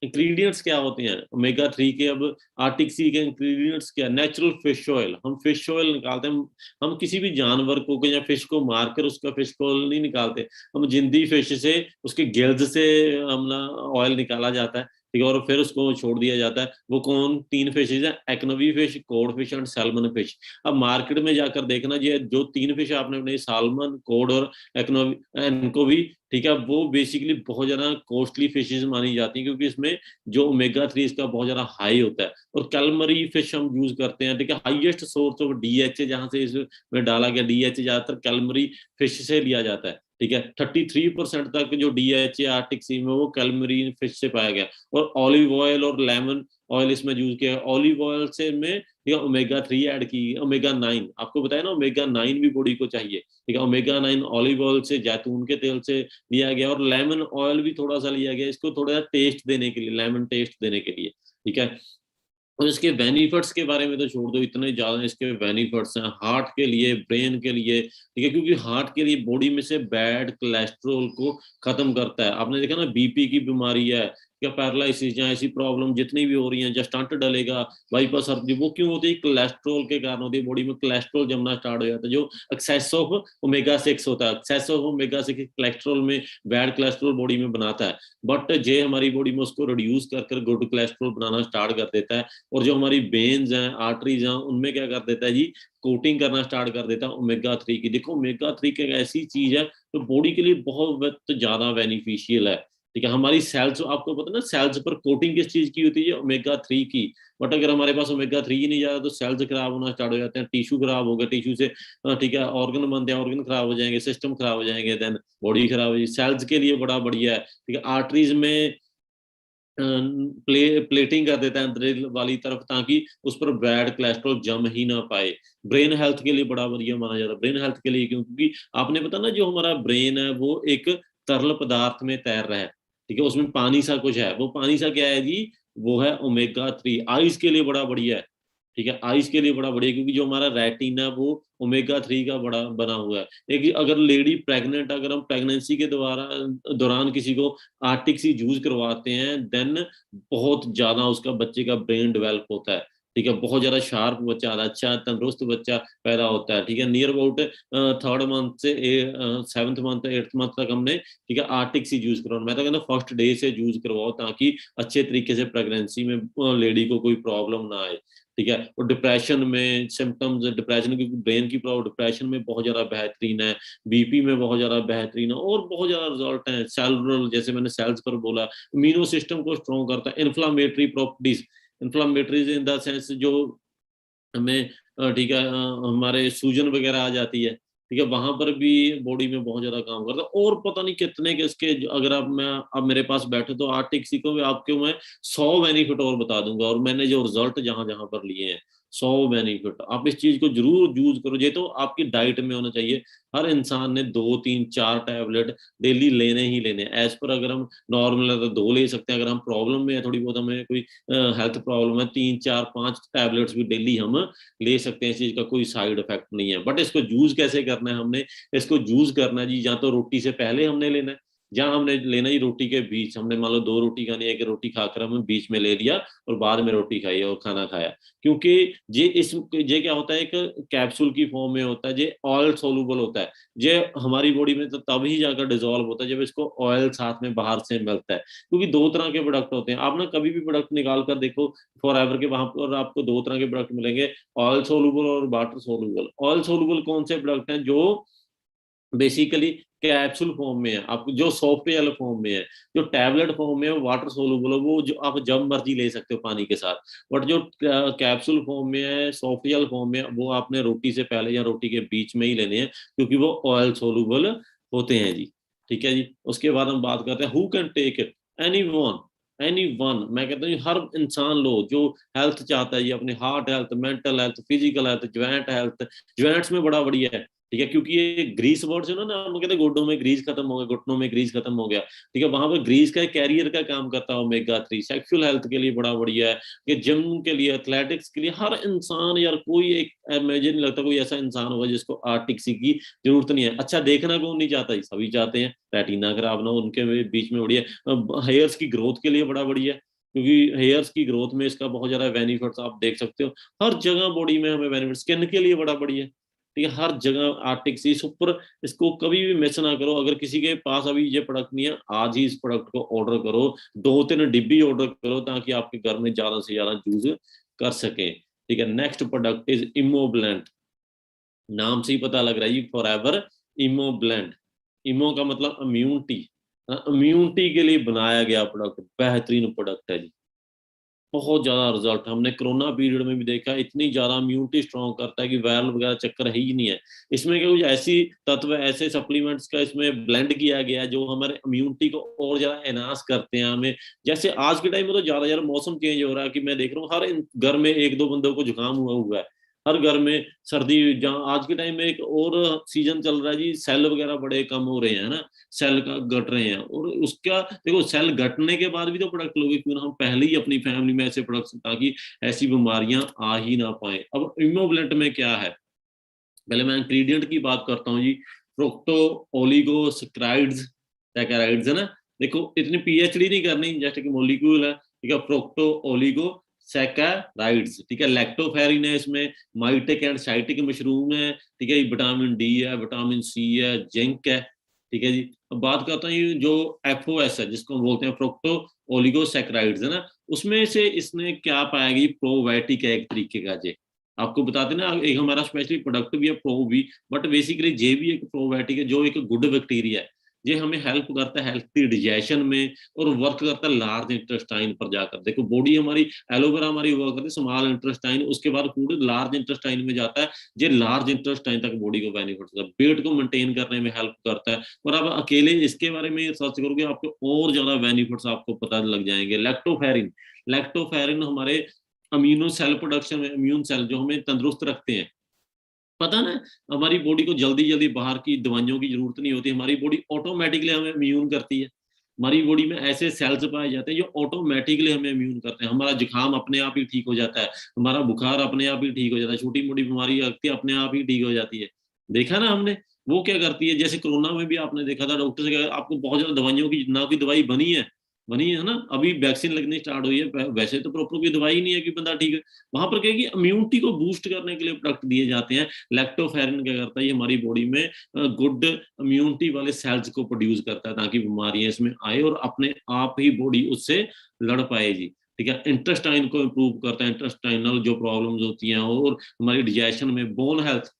[SPEAKER 1] इंग्रेडिएंट्स क्या होते हैं ओमेगा 3 के, अब आर्टिक सी के इंग्रेडिएंट्स क्या, नेचुरल फिश ऑयल, हम फिश ऑयल निकालते हैं। हम किसी भी जानवर को या फिश को मारकर उसका फिश ऑयल नहीं निकालते, हम जिंदी फिश से, उसके गिल्स से हम ना ऑयल निकाला जाता है। ठीक है, और फिर उसको छोड़ दिया जाता है। वो कौन, 3 फिशेज है, एक्नोवी fish, cod fish and salmon fish. अब मार्केट में जाकर देखना, ये जो 3 फिश आपने अपने, सालमन, कोड और एक्नोवी, एनकोवी, ठीक है, वो बेसिकली बहुत ज्यादा कॉस्टली फिशेज मानी जाती हैं, क्योंकि इसमें जो ओमेगा 3 इसका बहुत ज्यादा हाई होता है। और कैलमरी फिश हम यूज करते हैं। ठीक है, हाईएस्ट सोर्स ऑफ डीएचए जहां से इसमें डाला गया, डीएचए ज्यादातर कैलमरी फिश से लिया जाता है। ठीक है, 33% तक जो डीएचए आर्टिक सी में, वो कैलमरी फिश से पाया गया। और ऑलिव ऑयल और लेमन ऑयल इसमें यूज किया। ऑलिव ऑयल से में, ठीक है, ओमेगा 3 ऐड की, ओमेगा 9 आपको बताया ना, ओमेगा 9 भी बॉडी को चाहिए। ठीक है, ओमेगा 9 ऑलिव ऑयल से, जैतून के तेल से लिया गया, और लेमन ऑयल भी थोड़ा सा लिया गया, इसको थोड़ा सा टेस्ट देने के लिए, लेमन टेस्ट देने के लिए। ठीक है, और इसके बेनिफिट्स के बारे में तो छोड़ दो, इतने ज्यादा इसके बेनिफिट्स हैं हार्ट के लिए, ब्रेन के लिए। ठीक है, क्योंकि हार्ट के लिए बॉडी में से बैड कोलेस्ट्रॉल को खत्म करता है। आपने देखा ना, बीपी की बीमारी है या पैरालिसिस या ऐसी प्रॉब्लम जितनी भी हो रही हैं, जब स्टंट डलेगा, बाईपास सर्जरी, वो क्यों होती है, कोलेस्ट्रॉल के कारण होती है। बॉडी में कोलेस्ट्रॉल जमना स्टार्ट हो जाता है, जो एक्सेस ऑफ ओमेगा 6 होता है। एक्सेस ऑफ ओमेगा 6 कोलेस्ट्रॉल में, बैड कोलेस्ट्रॉल बॉडी में बनाता है। बट जे हमारी बॉडी में उसको रिड्यूस कर गुड कोलेस्ट्रॉल बनाना स्टार्ट कर देता है। और जो हमारी वेन्स हैं, आर्टरीज हैं, उनमें क्या कर देता है जी, कोटिंग करना स्टार्ट कर देता है ओमेगा 3 की। देखो, ओमेगा 3 की एक ऐसी चीज है तो बॉडी के लिए बहुत ज्यादा बेनिफिशियल है। ठीक है, हमारी सेल्स, आपको पता है ना, सेल्स पर कोटिंग किस चीज की होती है, ओमेगा 3 की। बट अगर हमारे पास ओमेगा 3 ही नहीं जाता, तो सेल्स खराब होना स्टार्ट हो जाते हैं, टिश्यू खराब हो गया, टिश्यू से, ठीक है, ऑर्गन बनते हैं, ऑर्गन खराब हो जाएंगे, सिस्टम खराब हो जाएंगे, देन बॉडी खराब हो जाएगी। सेल्स के लिए बड़ा बढ़िया है। ठीक है, आर्टरीज में प्लेटिंग कर देता है अंदर वाली तरफ, ताकि उस पर बैड कोलेस्ट्रॉल जम ही ना पाए। ब्रेन हेल्थ के लिए बड़ा बढ़िया माना जाता है। ब्रेन हेल्थ के लिए क्यों, क्योंकि आपने पता ना, जो हमारा ब्रेन है वो एक तरल पदार्थ में तैर रहा है। ठीक है, उसमें पानी सा कुछ है, वो पानी सा क्या है जी, वो है ओमेगा 3। आइज के लिए बड़ा बढ़िया है, ठीक है, आइज के लिए बड़ा बढ़िया, क्योंकि जो हमारा रेटिना वो ओमेगा 3 का बड़ा बना हुआ है। एक अगर लेडी प्रेग्नेंट, अगर हम प्रेगनेंसी के द्वारा दौरान किसी को आर्टिक सी जूस करवाते हैं, देन बहुत ज्यादा उसका बच्चे का ब्रेन डेवलप होता है, ठीक है, बहुत ज्यादा शार्प बच्चा आता है, अच्छा तंदुरुस्त बच्चा पैदा होता है, ठीक है। नियर अबाउट 3rd मंथ से 7th मंथ 8th मंथ तक हमने, ठीक है, आर्टिक सी यूज करवाओ। मैं तो कहता फर्स्ट डे से यूज करवाओ, ताकि अच्छे तरीके से प्रेगनेंसी में लेडी को कोई प्रॉब्लम ना आए, ठीक है। और डिप्रेशन में सिम्टम्स, डिप्रेशन की ब्रेन की प्रॉब्लम, डिप्रेशन में बहुत ज्यादा बेहतरीन है, बीपी में बहुत ज्यादा बेहतरीन है, और बहुत ज्यादा रिजल्ट है। सेलुलर, जैसे मैंने सेल्स पर बोला, इम्यूनो सिस्टम को स्ट्रॉन्ग करता है। Inflammatory properties, inflammatories in the sense जो हमें ठीक है, हमारे सूजन वगैरह आ जाती है, ठीक है, वहां पर भी बॉडी में बहुत ज्यादा काम करता है। और पता नहीं कितने के इसके, अगर आप मेरे पास बैठे तो आर्टिक सीखो, आपके मैं 100 बेनिफिट और बता दूंगा, और मैंने जो रिजल्ट जहां जहां पर लिए हैं, 100 बेनिफिट। आप इस चीज को जरूर यूज करो, ये तो आपकी डाइट में होना चाहिए। हर इंसान ने 2 3 4 टैबलेट डेली लेने ही लेने, एज पर अगर हम नॉर्मल है तो 2 ले सकते हैं, अगर हम प्रॉब्लम में है थोड़ी बहुत, हमें कोई हेल्थ प्रॉब्लम है, 3 4 5 टैबलेट्स भी डेली हम ले सकते हैं। इस चीज का कोई साइड इफेक्ट नहीं है। बट इसको यूज कैसे करना है, हमने इसको यूज करना है जी, या तो रोटी से पहले हमने लेना है, जहां हमने लेना ही रोटी के बीच, हमने मान लो 2 रोटी खानी है, एक रोटी खाकर हमने बीच में ले लिया और बाद में रोटी खाई और खाना खाया। क्योंकि ये क्या होता है, एक कैप्सूल की फॉर्म में होता है, ये ऑयल सोलूबल होता है, ये हमारी बॉडी में तो तभी जाकर डिजोल्व होता है जब इसको ऑयल साथ में बाहर से मिलता है। क्योंकि 2 तरह के प्रोडक्ट होते हैं, आप ना कभी भी प्रोडक्ट निकाल कर देखो फॉर एवर के, वहां पर आपको 2 तरह के प्रोडक्ट मिलेंगे, ऑयल सोलूबल और वाटर सोलूबल। ऑयल सोलूबल कौन से प्रोडक्ट हैं, जो बेसिकली कैप्सूल फॉर्म में है, आपको जो सॉफ्ट जेल फॉर्म में है। जो टैबलेट फॉर्म में है वो वाटर सोलूबल है, वो जो आप जब मर्जी ले सकते हो पानी के साथ। बट जो कैप्सूल फॉर्म में है, सॉफ्ट जेल फॉर्म में है, वो आपने रोटी से पहले या रोटी के बीच में ही लेने हैं, क्योंकि वो ऑयल सोलूबल होते हैं जी, ठीक है जी। उसके बाद हम बात करते हैं who can take it, anyone, anyone. मैं कहता हूँ हर इंसान लो जो हेल्थ चाहता है, ये अपने heart health, mental health, physical health, joint health. Joints में बड़ा बढ़िया है, ठीक है, क्योंकि ये ग्रीस वर्ड्स है ना, हम कहते हैं गोडों में ग्रीस खत्म हो गया, घुटनों में ग्रीस खत्म हो गया, ठीक है, वहां पर ग्रीस का कैरियर का काम करता है ओमेगा 3। सेक्सुअल हेल्थ के लिए बड़ा बढ़िया है, कि जिम के लिए, एथलेटिक्स के लिए, हर इंसान यार, कोई एक, मुझे नहीं लगता कोई ऐसा इंसान होगा जिसको आर्टिक्सी की जरूरत नहीं है। अच्छा देखना कौन नहीं चाहता, सभी चाहते हैं, रेटिना खराब ना हो, उनके बीच में बढ़िया। हेयर्स की ग्रोथ के लिए बड़ा बढ़िया है, क्योंकि हेयर्स की ग्रोथ में इसका बहुत ज्यादा बेनिफिट्स आप देख सकते हो। हर जगह बॉडी में हमें बेनिफिट, स्किन के लिए बड़ा बढ़िया है, ठीक है, हर जगह आर्टिक सी सुपर। इसको कभी भी मिस ना करो। अगर किसी के पास अभी ये प्रोडक्ट नहीं है, आज ही इस प्रोडक्ट को ऑर्डर करो, 2 3 डिब्बी ऑर्डर करो, ताकि आपके घर में ज्यादा से ज्यादा यूज कर सके, ठीक है। Next product is Immublend. नाम से ही पता लग रहा है, फॉर एवर इमोब्लेंट। इमो का मतलब इम्यूनिटी, इम्यूनिटी के लिए बनाया गया प्रोडक्ट, बेहतरीन प्रोडक्ट है जी। बहुत ज्यादा रिजल्ट हमने कोरोना पीरियड में भी देखा, इतनी ज्यादा इम्यूनिटी स्ट्रॉन्ग करता है कि वायरल वगैरह चक्कर है ही नहीं है। इसमें क्या कुछ ऐसी तत्व, ऐसे सप्लीमेंट्स का इसमें ब्लेंड किया गया जो हमारे इम्यूनिटी को और ज्यादा एनहांस करते हैं हमें। जैसे आज के टाइम में तो ज्यादा यार मौसम चेंज हो रहा है, कि मैं देख रहा हूँ हर घर में 1 2 बंदों को जुकाम हुआ हुआ है, हर घर में सर्दी। जहाँ आज के टाइम में एक और सीजन चल रहा है जी, सेल वगैरह बड़े कम हो रहे हैं ना, सेल का घट रहे हैं। और उसका देखो, सेल घटने के बाद भी तो प्रोडक्ट लोगे, क्यों ना हम पहले ही अपनी फैमिली में ऐसे प्रोडक्ट्स, ताकि ऐसी बीमारियां आ ही ना पाए। अब इम्यूनोब्लेंट में क्या है, पहले मैं इंग्रेडिएंट की बात करता हूँ जी। फ्रुक्टो ओलिगोसैकेराइड्स, सैकेराइड्स है ना। देखो इतनी पीएचडी नहीं करनी, जैसे कि मोलिक्यूल है, ठीक है, फ्रुक्टो ओलिगो सैकेराइड्स, ठीक है। लैक्टोफेरिन है इसमें, माइटिक एंड साइटिक मशरूम है, ठीक है, विटामिन डी है, विटामिन सी है, जिंक है, ठीक है जी। अब बात करता हूँ जो एफओएस है, जिसको हम बोलते हैं फ्रुक्टो ओलिगोसैकेराइड्स है ना, उसमें से इसने क्या पाया गया, प्रोबायोटिक है एक तरीके का जी। आपको बताते ना, एक हमारा स्पेशली प्रोडक्ट भी है प्रो भी, बट बेसिकली जे भी एक प्रोबायोटिक है, जो एक गुड बैक्टीरिया है। ये हमें हेल्प करता है हेल्थी डिजेशन में, और वर्क करता है लार्ज इंटेस्टाइन पर जाकर। देखो बॉडी हमारी, एलोवेरा हमारी वर्क करती है स्मॉल इंटेस्टाइन, उसके बाद फूड लार्ज इंटेस्टाइन में जाता है। ये लार्ज इंटेस्टाइन तक बॉडी को बेनिफिट होता है, वेट को मेंटेन करने में हेल्प करता है। और आप अकेले इसके बारे में सर्च करोगे, आपको और ज्यादा बेनिफिट्स आपको पता लग जाएंगे। लैक्टोफेरिन, लैक्टोफेरिन हमारे अमीनो सेल प्रोडक्शन में, इम्यून सेल जो हमें तंदुरुस्त रखते हैं। पता ना, हमारी बॉडी को जल्दी जल्दी बाहर की दवाइयों की जरूरत नहीं होती, हमारी बॉडी ऑटोमेटिकली हमें इम्यून करती है। हमारी बॉडी में ऐसे सेल्स पाए जाते हैं जो ऑटोमेटिकली हमें इम्यून करते हैं। हमारा जुकाम अपने आप ही ठीक हो जाता है, हमारा बुखार अपने आप ही ठीक हो जाता है, छोटी मोटी बीमारी लगती है अपने आप ही ठीक हो जाती है। देखा ना हमने, वो क्या करती है, जैसे कोरोना में भी आपने देखा था डॉक्टर से कहा आपको बहुत ज्यादा दवाइयों की ना कोई दवाई बनी है ना, अभी वैक्सीन लगनी स्टार्ट हुई है, वैसे तो प्रॉपर कोई दवाई नहीं है कि बंदा ठीक है। वहां पर क्या है कि इम्यूनिटी को बूस्ट करने के लिए प्रोडक्ट दिए जाते हैं। लैक्टोफेरिन क्या करता है, ये हमारी बॉडी में गुड इम्यूनिटी वाले सेल्स को प्रोड्यूस करता है ताकि बीमारियां इसमें आए और अपने आप ही बॉडी उससे लड़ पाए जी। ठीक है, इंटेस्टाइन को इम्प्रूव करता है, इंटेस्टाइनल जो प्रॉब्लम्स होती हैं, और हमारी डिजेशन में, बोन हेल्थ।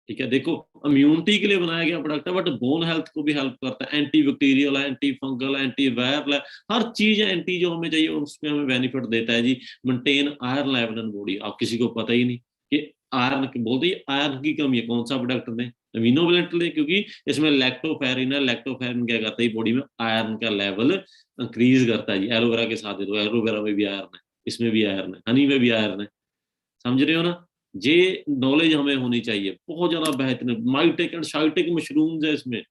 [SPEAKER 1] ठीक है, देखो इम्यूनिटी के लिए बनाया गया प्रोडक्ट है, बट बोन हेल्थ को भी हेल्प करता है, एंटी बैक्टीरियल है, एंटी फंगल है, एंटी वायरल है, हर चीज है एंटी जो हमें चाहिए उसमें हमें बेनिफिट देता है जी। Maintain iron level in body, आप किसी को पता ही नहीं कि आयरन बोलते ही आयरन की कमी है, कौन सा प्रोडक्ट दें, अमीनोवेलेंट लें, क्योंकि इसमें लैक्टोफेरिन है। लैक्टोफेरिन क्या करता है, बॉडी में आयरन का लेवल इंक्रीज करता है जी। एलोवेरा के साथ दे दो, एलोवेरा में भी आयरन है, इसमें भी आयरन है, हनी में भी आयरन है, समझ रहे हो ना। ये नॉलेज हमें होनी चाहिए, बहुत ज्यादा बेहतरीन माइटेक एंड शाइटेक मशरूम्स है इसमें।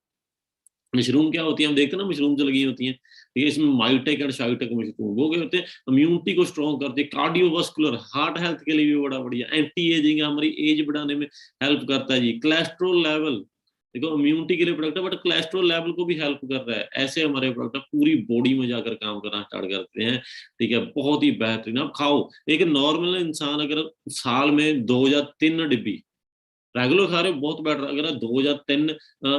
[SPEAKER 1] मशरूम क्या होती है, हम देखते हैं ना मशरूम जो लगी होती हैं, ठीक है, इसमें माइटेक एंड शाइटेक मशरूम वो क्या होते हैं, इम्यूनिटी को स्ट्रॉन्ग करते हैं, कार्डियोवास्कुलर हार्ट हेल्थ के लिए भी बड़ा बढ़िया, एंटी एजिंग हमारी एज बढ़ाने में हेल्प करता है जी। कोलेस्ट्रॉल लेवल, देखो इम्यूनिटी के लिए प्रोडक्ट है बट कोलेस्ट्रॉल लेवल को भी हेल्प कर रहा है। ऐसे हमारे प्रोडक्ट पूरी बॉडी में जाकर काम करना स्टार्ट करते हैं। ठीक है, बहुत ही बेहतरीन। आप खाओ, एक नॉर्मल इंसान अगर साल में 2 या 3 डिब्बी रेगुलर खा रहे हो बहुत बेटर, अगर 2 या 3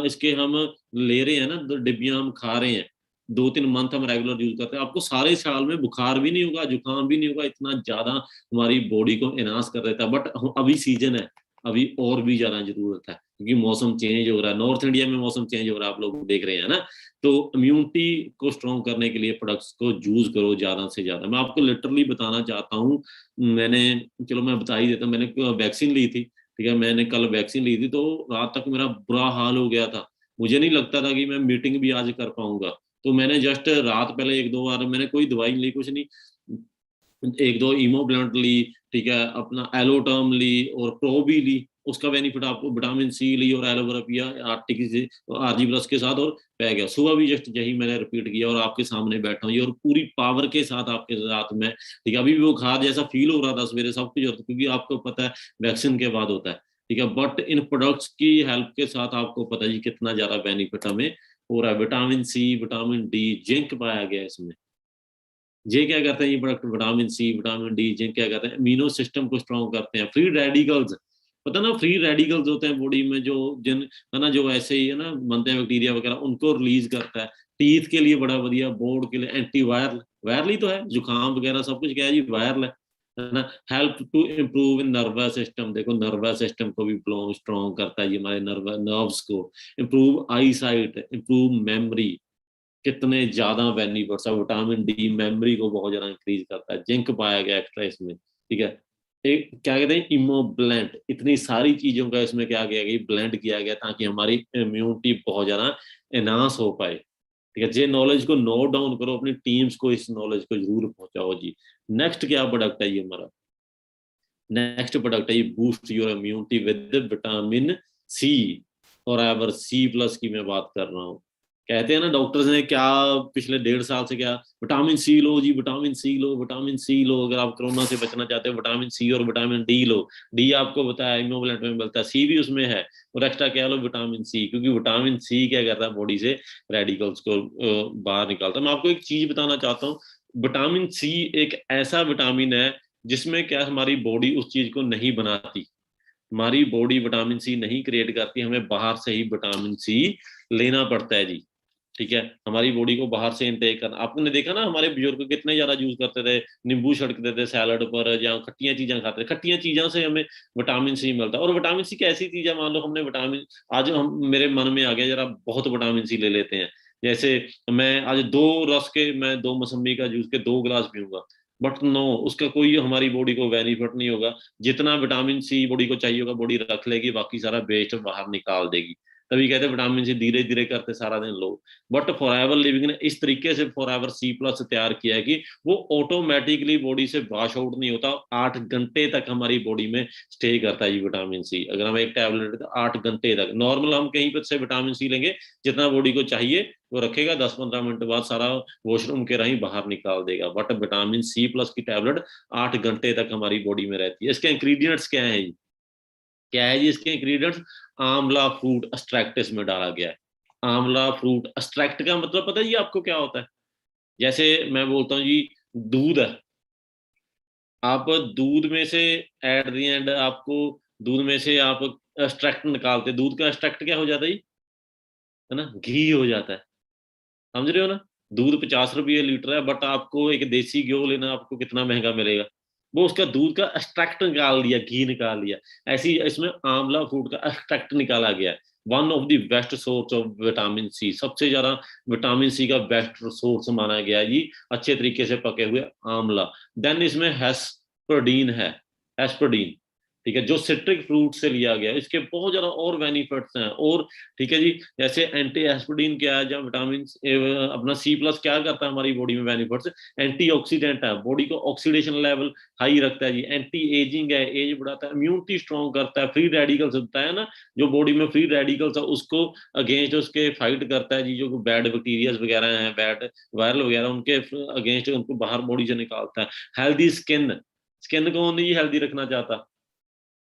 [SPEAKER 1] इसके हम ले रहे हैं ना, डिब्बियां हम खा रहे हैं, 2-3 मंथ हम रेगुलर यूज करते हैं, आपको सारे साल में बुखार भी नहीं होगा, जुकाम भी नहीं होगा, इतना ज्यादा हमारी बॉडी को एनहांस कर देता है। बट अभी सीजन है, अभी और भी ज्यादा जरूरत है क्योंकि मौसम चेंज हो रहा है, नॉर्थ इंडिया में मौसम चेंज हो रहा है, आप लोग देख रहे हैं ना। तो इम्यूनिटी को स्ट्रॉन्ग करने के लिए प्रोडक्ट्स को यूज करो ज्यादा से ज्यादा। मैं आपको लिटरली बताना चाहता हूँ, मैंने, चलो मैं बता ही देता हूँ, मैंने वैक्सीन ली थी। ठीक है, मैंने कल वैक्सीन ली थी तो रात तक मेरा बुरा हाल हो गया था, मुझे नहीं लगता था कि मैं मीटिंग भी आज कर पाऊंगा। तो मैंने जस्ट रात पहले 1-2 बार मैंने कोई दवाई नहीं ली, कुछ नहीं, 1-2 इमोब्लेंट ली, ठीक है, अपना एलोटर्म ली और प्रो भी ली, उसका बेनिफिट आपको, विटामिन सी ली और एलोवेरा पिया आरटी से, आरजी प्लस के साथ, और पै गया। सुबह भी जस्ट यही मैंने रिपीट किया और आपके सामने बैठा हूँ ये, और पूरी पावर के साथ आपके साथ में। ठीक है, अभी भी वो बुखार जैसा फील हो रहा था सवेरे, सब कुछ होता, क्योंकि आपको पता है वैक्सीन के बाद होता है। ठीक है, बट इन प्रोडक्ट्स की हेल्प के साथ आपको पता है जी कितना ज्यादा बेनिफिट हमें हो रहा है। Vitamin C, vitamin D, zinc पाया गया है इसमें। ये क्या करते हैं ये product, vitamin C, vitamin D, zinc क्या करते हैं, इम्यूनो सिस्टम को स्ट्रॉन्ग करते हैं। फ्री रेडिकल्स, पता ना, फ्री रेडिकल्स होते हैं बॉडी में जो, जिन, है ना, जो ऐसे ही है ना बनते हैं बैक्टीरिया वगैरह, उनको रिलीज करता है। टीथ के लिए बड़ा बढ़िया, बोर्ड के लिए एंटी वायरल, वायरल ही तो है, जुकाम वगैरह सब कुछ क्या है जी, वायरल है ना। Help to improve in nervous system, देखो नर्वस सिस्टम को भी स्ट्रॉन्ग करता है ये, हमारे नर्व्स को। Improve eyesight, improve memory, कितने ज्यादा बेनिफिट्स है। विटामिन डी मेमोरी को बहुत ज्यादा इंक्रीज करता है। जिंक पाया गया एक्स्ट्रा इसमें। ठीक है, एक क्या कहते हैं, इमोब्लेंट, इतनी सारी चीजों का इसमें क्या किया गया, ब्लेंड किया गया ताकि हमारी इम्यूनिटी बहुत ज्यादा एनहांस हो पाए। ठीक है, ये नॉलेज को नोट डाउन करो, अपनी टीम्स को इस नॉलेज को जरूर पहुंचाओ जी। नेक्स्ट क्या प्रोडक्ट है ये हमारा, नेक्स्ट प्रोडक्ट है ये, boost your immunity with vitamin C, और एवर सी प्लस की मैं बात कर रहा हूँ। कहते हैं ना डॉक्टर्स ने क्या, पिछले 1.5 साल से क्या, विटामिन सी लो जी, विटामिन सी लो, विटामिन सी लो, अगर आप कोरोना से बचना चाहते हो विटामिन सी और विटामिन डी लो। डी आपको बताया इमोबिलेंट में मिलता है, सी भी उसमें है, और एक्स्ट्रा क्या लो, विटामिन सी, क्योंकि विटामिन सी क्या करता है, बॉडी से रेडिकल्स को बाहर निकालता है। मैं आपको एक चीज बताना चाहता हूँ, विटामिन सी एक ऐसा विटामिन है जिसमें क्या हमारी बॉडी उस चीज को नहीं बनाती, हमारी बॉडी विटामिन सी नहीं क्रिएट करती, हमें बाहर से ही विटामिन सी लेना पड़ता है जी। ठीक है, हमारी बॉडी को बाहर से इनटेक करना, आपने देखा ना हमारे बुजुर्ग कितने ज्यादा यूज करते थे, नींबू छिड़कते थे सैलड पर, या खट्टियां चीजें खाते थे, खट्टियां चीजों से हमें विटामिन सी मिलता है। और विटामिन सी कैसी चीज है, मान लो हमने विटामिन, आज हम, मेरे मन में आ गया जरा बहुत विटामिन सी ले लेते हैं, जैसे मैं आज 2 रस के, मैं 2 मौसम्बी का जूस के 2 गिलास पीऊंगा, बट नो, उसका कोई हमारी बॉडी को बेनिफिट नहीं होगा। जितना विटामिन सी बॉडी को चाहिए होगा बॉडी रख लेगी, बाकी सारा वेस्ट बाहर निकाल देगी। तभी कहते हैं विटामिन सी धीरे धीरे करते सारा दिन लो। बट फॉरएवर लिविंग ने इस तरीके से फॉरएवर सी प्लस तैयार किया है कि वो ऑटोमेटिकली बॉडी से वॉश आउट नहीं होता, 8 घंटे तक हमारी बॉडी में स्टे करता है ये विटामिन सी। अगर हम एक टैबलेट लेते हैं 8 घंटे तक, नॉर्मल हम कहीं पर से विटामिन सी लेंगे जितना बॉडी को चाहिए वो रखेगा, 10-15 मिनट बाद सारा वॉशरूम के राही बाहर निकाल देगा। बट विटामिन सी प्लस की टैबलेट 8 घंटे तक हमारी बॉडी में रहती है। इसके इंग्रेडिएंट्स क्या है जी? क्या है जी इसके इंग्रेडिएंट्स? आंवला फ्रूट एक्सट्रैक्ट में डाला गया है। आंवला फ्रूट एक्सट्रैक्ट का मतलब पता है जी आपको क्या होता है? जैसे मैं बोलता हूँ जी, दूध है, आप दूध में से एट द एंड आपको दूध में से आप एक्सट्रैक्ट निकालते, दूध का एक्सट्रैक्ट क्या हो जाता है जी? है ना, घी हो जाता है। समझ रहे हो ना? दूध 50 रुपये लीटर है, बट आपको एक देसी घी लेना आपको कितना महंगा मिलेगा? वो उसका दूध का एक्सट्रैक्ट निकाल लिया, घी निकाल लिया। ऐसी इसमें आंवला फ्रूट का एक्सट्रैक्ट निकाला गया है। One of the best source of vitamin C, सबसे ज्यादा विटामिन सी का बेस्ट सोर्स माना गया है जी अच्छे तरीके से पके हुए आंवला। देन इसमें हेस्परडीन है, हेस्परडीन, ठीक है, जो सिट्रिक फ्रूट से लिया गया है। इसके बहुत ज्यादा और बेनिफिट्स हैं। और ठीक है जी, जैसे एंटी एस्पिरिन क्या है, जब विटामिन अपना सी प्लस क्या करता है हमारी बॉडी में बेनिफिट्स, एंटीऑक्सीडेंट है, बॉडी को ऑक्सीडेशन लेवल हाई रखता है जी, एंटी एजिंग है, एज बढ़ाता है, इम्यूनिटी स्ट्रॉन्ग करता है, फ्री रेडिकल्स होता है ना, जो बॉडी में फ्री रेडिकल्स है उसको अगेंस्ट उसके फाइट करता है जी, जो बैड बैक्टीरिया वगैरह हैं, बैड वायरल वगैरह, उनके अगेंस्ट उनको बाहर बॉडी से निकालता है। हेल्दी स्किन, स्किन को नहीं हेल्दी रखना चाहता?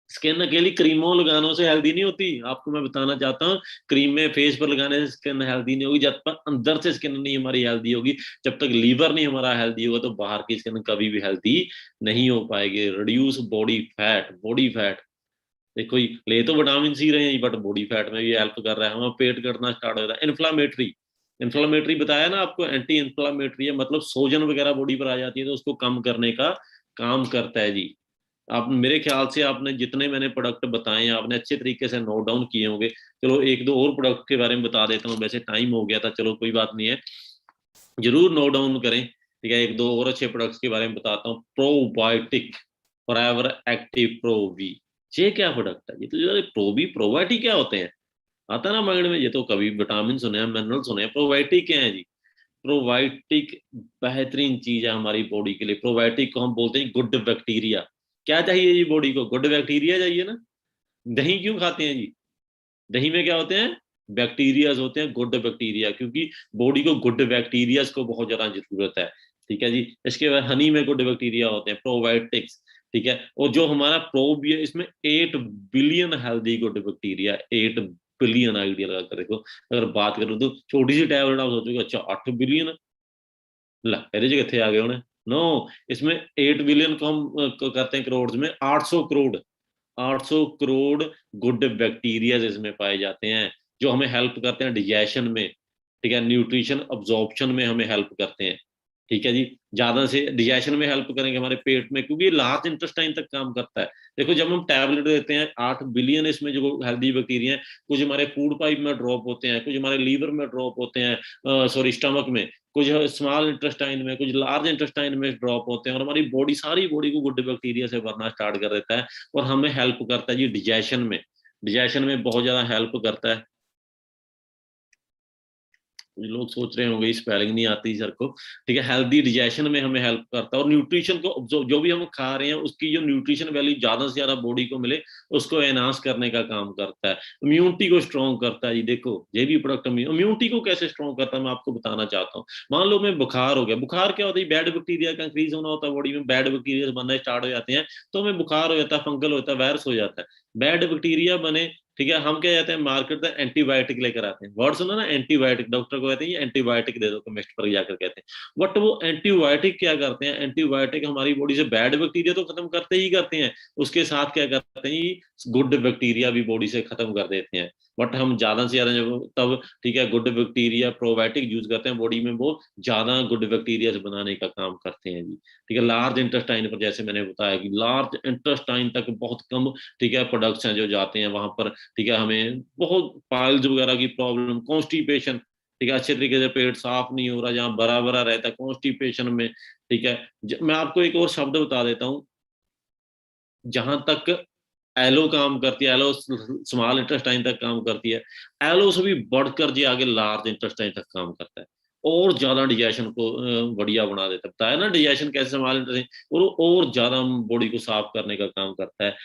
[SPEAKER 1] स्किन अकेली क्रीमों लगाने से हेल्दी नहीं होती, आपको मैं बताना चाहता हूँ। क्रीम में फेस पर लगाने से स्किन हेल्दी नहीं होगी, जब तक अंदर से स्किन नहीं हमारी हेल्दी होगी, जब तक लीवर नहीं हमारा हेल्दी होगा, तो बाहर की स्किन कभी भी हेल्दी नहीं हो पाएगी। Reduce body fat, body fat देखो ले तो विटामिन सी रहे हैं, बट बॉडी फैट में भी हेल्प कर रहा है, हमारा पेट कटना स्टार्ट हो रहा है। इन्फ्लामेटरी, इन्फ्लामेटरी बताया ना आपको, एंटी इन्फ्लामेटरी है, मतलब सोजन वगैरह बॉडी पर आ जाती है तो उसको कम करने का काम करता है जी। आप मेरे ख्याल से आपने जितने मैंने प्रोडक्ट बताए हैं आपने अच्छे तरीके से नोट डाउन किए होंगे। चलो एक दो और प्रोडक्ट के बारे में बता देता हूँ, वैसे टाइम हो गया था, चलो कोई बात नहीं है, जरूर नोट डाउन करें। ठीक है, एक दो और अच्छे प्रोडक्ट्स के बारे में बताता हूँ। Probiotic forever active pro B, ये क्या प्रोडक्ट है? ये तो जो प्रोबी प्रोबायोटिक क्या होते हैं, आता है ना माइंड में, ये तो कभी विटामिन सुने हैं, मिनरल सुने हैं, प्रोबायोटिक क्या है जी? प्रोबायोटिक बेहतरीन चीज है हमारी बॉडी के लिए। प्रोबायोटिक को हम बोलते हैं गुड बैक्टीरिया। क्या चाहिए जी बॉडी को? गुड बैक्टीरिया चाहिए ना। दही क्यों खाते हैं जी? दही में क्या होते हैं? बैक्टीरियाज होते हैं, गुड बैक्टीरिया, क्योंकि बॉडी को गुड बैक्टीरियाज को बहुत ज्यादा जरूरत है। ठीक है जी। इसके बाद हनी में गुड बैक्टीरिया होते हैं, प्रोबायोटिक्स। ठीक है, और जो हमारा प्रोब इसमें 8 billion healthy good bacteria, 8 billion idea लगा कर देखो। अगर बात करूं तो छोटी सी टैबलेट आप सोचोगे अच्छा 8 बिलियन, ला मेरे जी कितने आ गए होने। नो, इसमें 8 बिलियन को हम करते हैं करोड़ में, 800 करोड़, 800 करोड़ गुड बैक्टीरिया इसमें पाए जाते हैं, जो हमें हेल्प करते हैं डिजेशन में। ठीक है, न्यूट्रिशन अब्जॉर्प्शन में हमें हेल्प करते हैं। ठीक है जी, ज्यादा से डिजेशन में हेल्प करेंगे हमारे पेट में, क्योंकि ये लार्ज इंटेस्टाइन तक काम करता है। देखो जब हम टैबलेट देते हैं 8 बिलियन इसमें जो हेल्दी बैक्टीरिया हैं, कुछ हमारे फूड पाइप में ड्रॉप होते हैं, कुछ हमारे लीवर में ड्रॉप होते हैं, सॉरी स्टमक में, कुछ स्मॉल इंटेस्टाइन में, कुछ लार्ज इंटेस्टाइन में ड्रॉप होते हैं, और हमारी बॉडी सारी बॉडी को गुड बैक्टीरिया से भरना स्टार्ट कर देता है, और हमें हेल्प करता है जी डिजेशन में, डिजेशन में बहुत ज्यादा हेल्प करता है। लोग सोच रहे होंगे स्पेलिंग नहीं आती सर को। ठीक है, हेल्दी डिजेशन में हमें हेल्प करता है, और न्यूट्रिशन को जो भी हम खा रहे हैं उसकी जो न्यूट्रिशन वैल्यू ज्यादा से ज्यादा बॉडी को मिले उसको एनहांस करने का काम करता है। इम्यूनिटी को स्ट्रॉन्ग करता है जी। देखो ये भी प्रोडक्ट इम्यूनिटी को कैसे स्ट्रॉन्ग करता है मैं आपको बताना चाहता हूँ। मान लो मैं बुखार हो गया, बुखार क्या होता है? बैड बैक्टीरिया का इंक्रीज होना होता है बॉडी में, बैड बैक्टीरिया बनना स्टार्ट हो जाते हैं, तो हमें बुखार हो जाता है, फंगल होता है, वायरस हो जाता है। बैड बैक्टीरिया बने, ठीक है, हम क्या जाते हैं मार्केट से एंटीबायोटिक लेकर आते हैं, वर्ड सुना ना एंटीबायोटिक, डॉक्टर को कहते हैं ये एंटीबायोटिक दे दो, केमिस्ट पर जाकर कहते हैं। बट वो एंटीबायोटिक क्या करते हैं? एंटीबायोटिक हमारी बॉडी से बैड बैक्टीरिया तो खत्म करते ही करते हैं, उसके साथ क्या करते हैं, गुड बैक्टीरिया भी बॉडी से खत्म कर देते हैं। बट हम ज्यादा से ज्यादा जब तब ठीक है गुड बैक्टीरिया प्रोबायोटिक यूज करते हैं बॉडी में, वो ज्यादा गुड बैक्टीरिया बनाने का काम करते हैं जी। ठीक है, लार्ज इंटेस्टाइन पर जैसे मैंने बताया कि लार्ज इंटेस्टाइन तक बहुत कम ठीक है प्रोडक्ट्स हैं जो जाते हैं वहां पर। ठीक है, हमें बहुत पाइल्स वगैरह की प्रॉब्लम, कॉन्स्टिपेशन, ठीक है, अच्छे तरीके से पेट साफ नहीं हो रहा, जहाँ भरा भरा रहता है कॉन्स्टिपेशन में। ठीक है, मैं आपको एक और शब्द बता देता हूँ, जहां तक एलो काम करती है, एलो स्मॉल इंटेस्टाइन तक काम करती है, एलो से भी बढ़कर जी आगे लार्ज इंटेस्टाइन तक काम करता है, और ज्यादा डाइजेशन को बढ़िया बना देता है। बताया ना डाइजेशन कैसे स्मॉल इंटेस्टाइन, और ज्यादा बॉडी को साफ करने का काम करता है।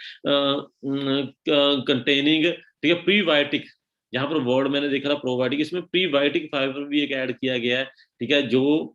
[SPEAKER 1] कंटेनिंग, ठीक है, प्रीबायोटिक, यहाँ पर वर्ड मैंने देखा था प्रोबायोटिक, इसमें प्रीबायोटिक फाइबर भी एक ऐड किया गया है, ठीक है, जो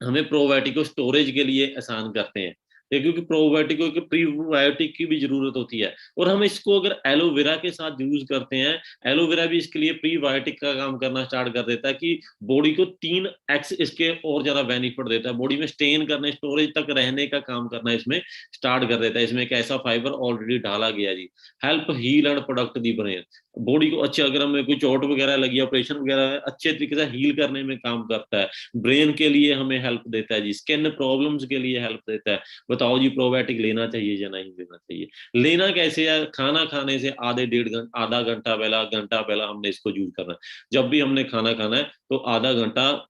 [SPEAKER 1] हमें प्रोबायोटिक को स्टोरेज के लिए आसान करते हैं, क्योंकि प्रोबायोटिक को प्रीबायोटिक की भी जरूरत होती है। और हम इसको अगर एलोवेरा के साथ यूज करते हैं, एलोवेरा भी इसके लिए प्रीबायोटिक का काम करना स्टार्ट कर देता है, कि बॉडी को 3x इसके और ज्यादा बेनिफिट देता है, बॉडी में स्टेन करने, स्टोरेज तक रहने का काम करना इसमें स्टार्ट कर देता है। इसमें एक ऐसा फाइबर ऑलरेडी डाला गया जी, हेल्प हील एंड प्रोडक्ट दी बने, बॉडी को अच्छे, अगर हमें कोई चोट वगैरह लगी, ऑपरेशन वगैरह, अच्छे तरीके से हील करने में काम करता है। ब्रेन के लिए हमें हेल्प देता है जी, स्किन प्रॉब्लम्स के लिए हेल्प देता है। बताओ जी, प्रोबायोटिक लेना चाहिए या नहीं लेना चाहिए? लेना कैसे है? खाना खाने से आधे डेढ़ घंटा, आधा घंटा पहला, घंटा पहला हमने इसको यूज करना है। जब भी हमने खाना खाना है तो आधा घंटा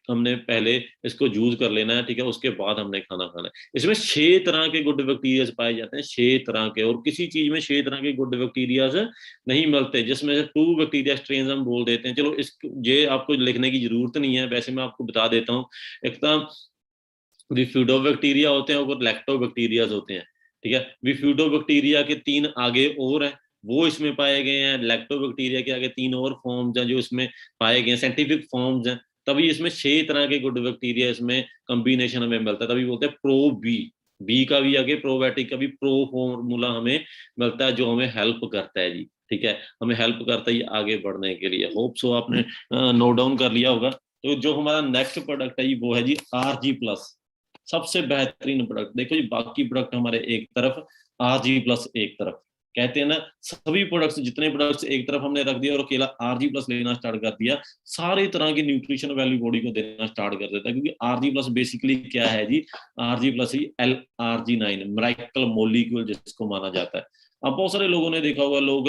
[SPEAKER 1] हमने पहले इसको यूज कर लेना है, ठीक है, उसके बाद हमने खाना खाना है। इसमें 6 तरह के गुड बैक्टीरियाज पाए जाते हैं, 6 तरह के, और किसी चीज में 6 तरह के गुड बैक्टीरियाज नहीं मिलते, जिसमें से 2 बैक्टीरिया स्ट्रेन हम बोल देते हैं। चलो इस, ये आपको लिखने की जरूरत नहीं है, वैसे मैं आपको बता देता हूँ। एक तो विफ्यूडोबैक्टीरिया होते हैं और लैक्टोबैक्टीरियाज होते हैं, ठीक है। विफ्यूडोबैक्टीरिया के 3 आगे और हैं, वो इसमें पाए गए हैं। लैक्टोबैक्टीरिया के आगे 3 और फॉर्म्स हैं जो इसमें पाए गए हैं, साइंटिफिक फॉर्म्स हैं। तभी इसमें 6 तरह के गुड बैक्टीरिया इसमें कॉम्बिनेशन हमें मिलता है, तभी बोलते हैं प्रो बी। बी का भी आगे प्रोबायोटिक का भी प्रो फॉर्मूला हमें मिलता है, जो हमें हेल्प करता है जी, ठीक है, हमें हेल्प करता है आगे बढ़ने के लिए। होप सो आपने नोट डाउन कर लिया होगा। तो जो हमारा नेक्स्ट प्रोडक्ट है जी, वो है जी RG+। सबसे बेहतरीन प्रोडक्ट। देखो जी, बाकी प्रोडक्ट हमारे एक तरफ, RG+ एक तरफ। कहते हैं ना, सभी प्रोडक्ट्स, जितने प्रोडक्ट्स एक तरफ हमने रख दिया और अकेला RG+ लेना स्टार्ट कर दिया, सारे तरह की न्यूट्रिशन वैल्यू बॉडी को देना स्टार्ट कर देता है। क्योंकि RG+ बेसिकली क्या है जी? RG+ ही LRG9 मेराइकल मॉलिक्यूल जिसको माना जाता है। अब बहुत सारे लोगों ने देखा होगा, लोग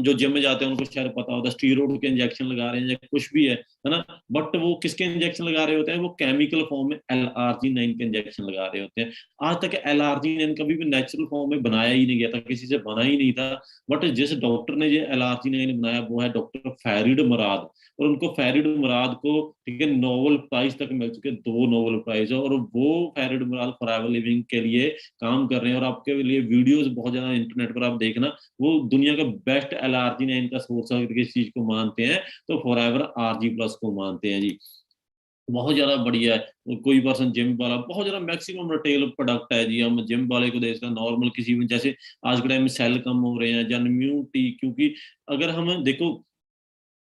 [SPEAKER 1] जो जिम में जाते हैं उनको शायद पता होता है, स्टीरॉयड के इंजेक्शन लगा रहे हैं या कुछ भी है ना, बट वो किसके इंजेक्शन लगा रहे होते हैं? वो केमिकल फॉर्म में LRG9 के इंजेक्शन लगा रहे होते हैं। आज तक LRG9 कभी भी नेचुरल फॉर्म में बनाया ही नहीं गया था, किसी से बना ही नहीं था। बट जिस डॉक्टर ने ये LRG9 बनाया वो है डॉक्टर फैरिड मराद, और उनको फैरिड मराद को, ठीक है, नोबेल प्राइज तक मिल चुके, 2 नोबेल प्राइज है। और वो फैरिड मराद फॉरएवर लिविंग के लिए काम कर रहे हैं, और आपके लिए वीडियोस बहुत ज्यादा इंटरनेट पर आप देखना, वो दुनिया का बेस्ट LRG9 का सोर्स अगर किसी चीज को मानते हैं तो फॉरएवर RG+ को मानते हैं जी। बहुत ज्यादा बढ़िया है। कोई पर्सन जिम वाला, बहुत ज्यादा मैक्सिमम रिटेल प्रोडक्ट है जी। हम जिम वाले को देखते हैं, नॉर्मल किसी भी, जैसे आज के टाइम में सेल कम हो रहे हैं, जनम्यूटी, क्योंकि अगर हम देखो,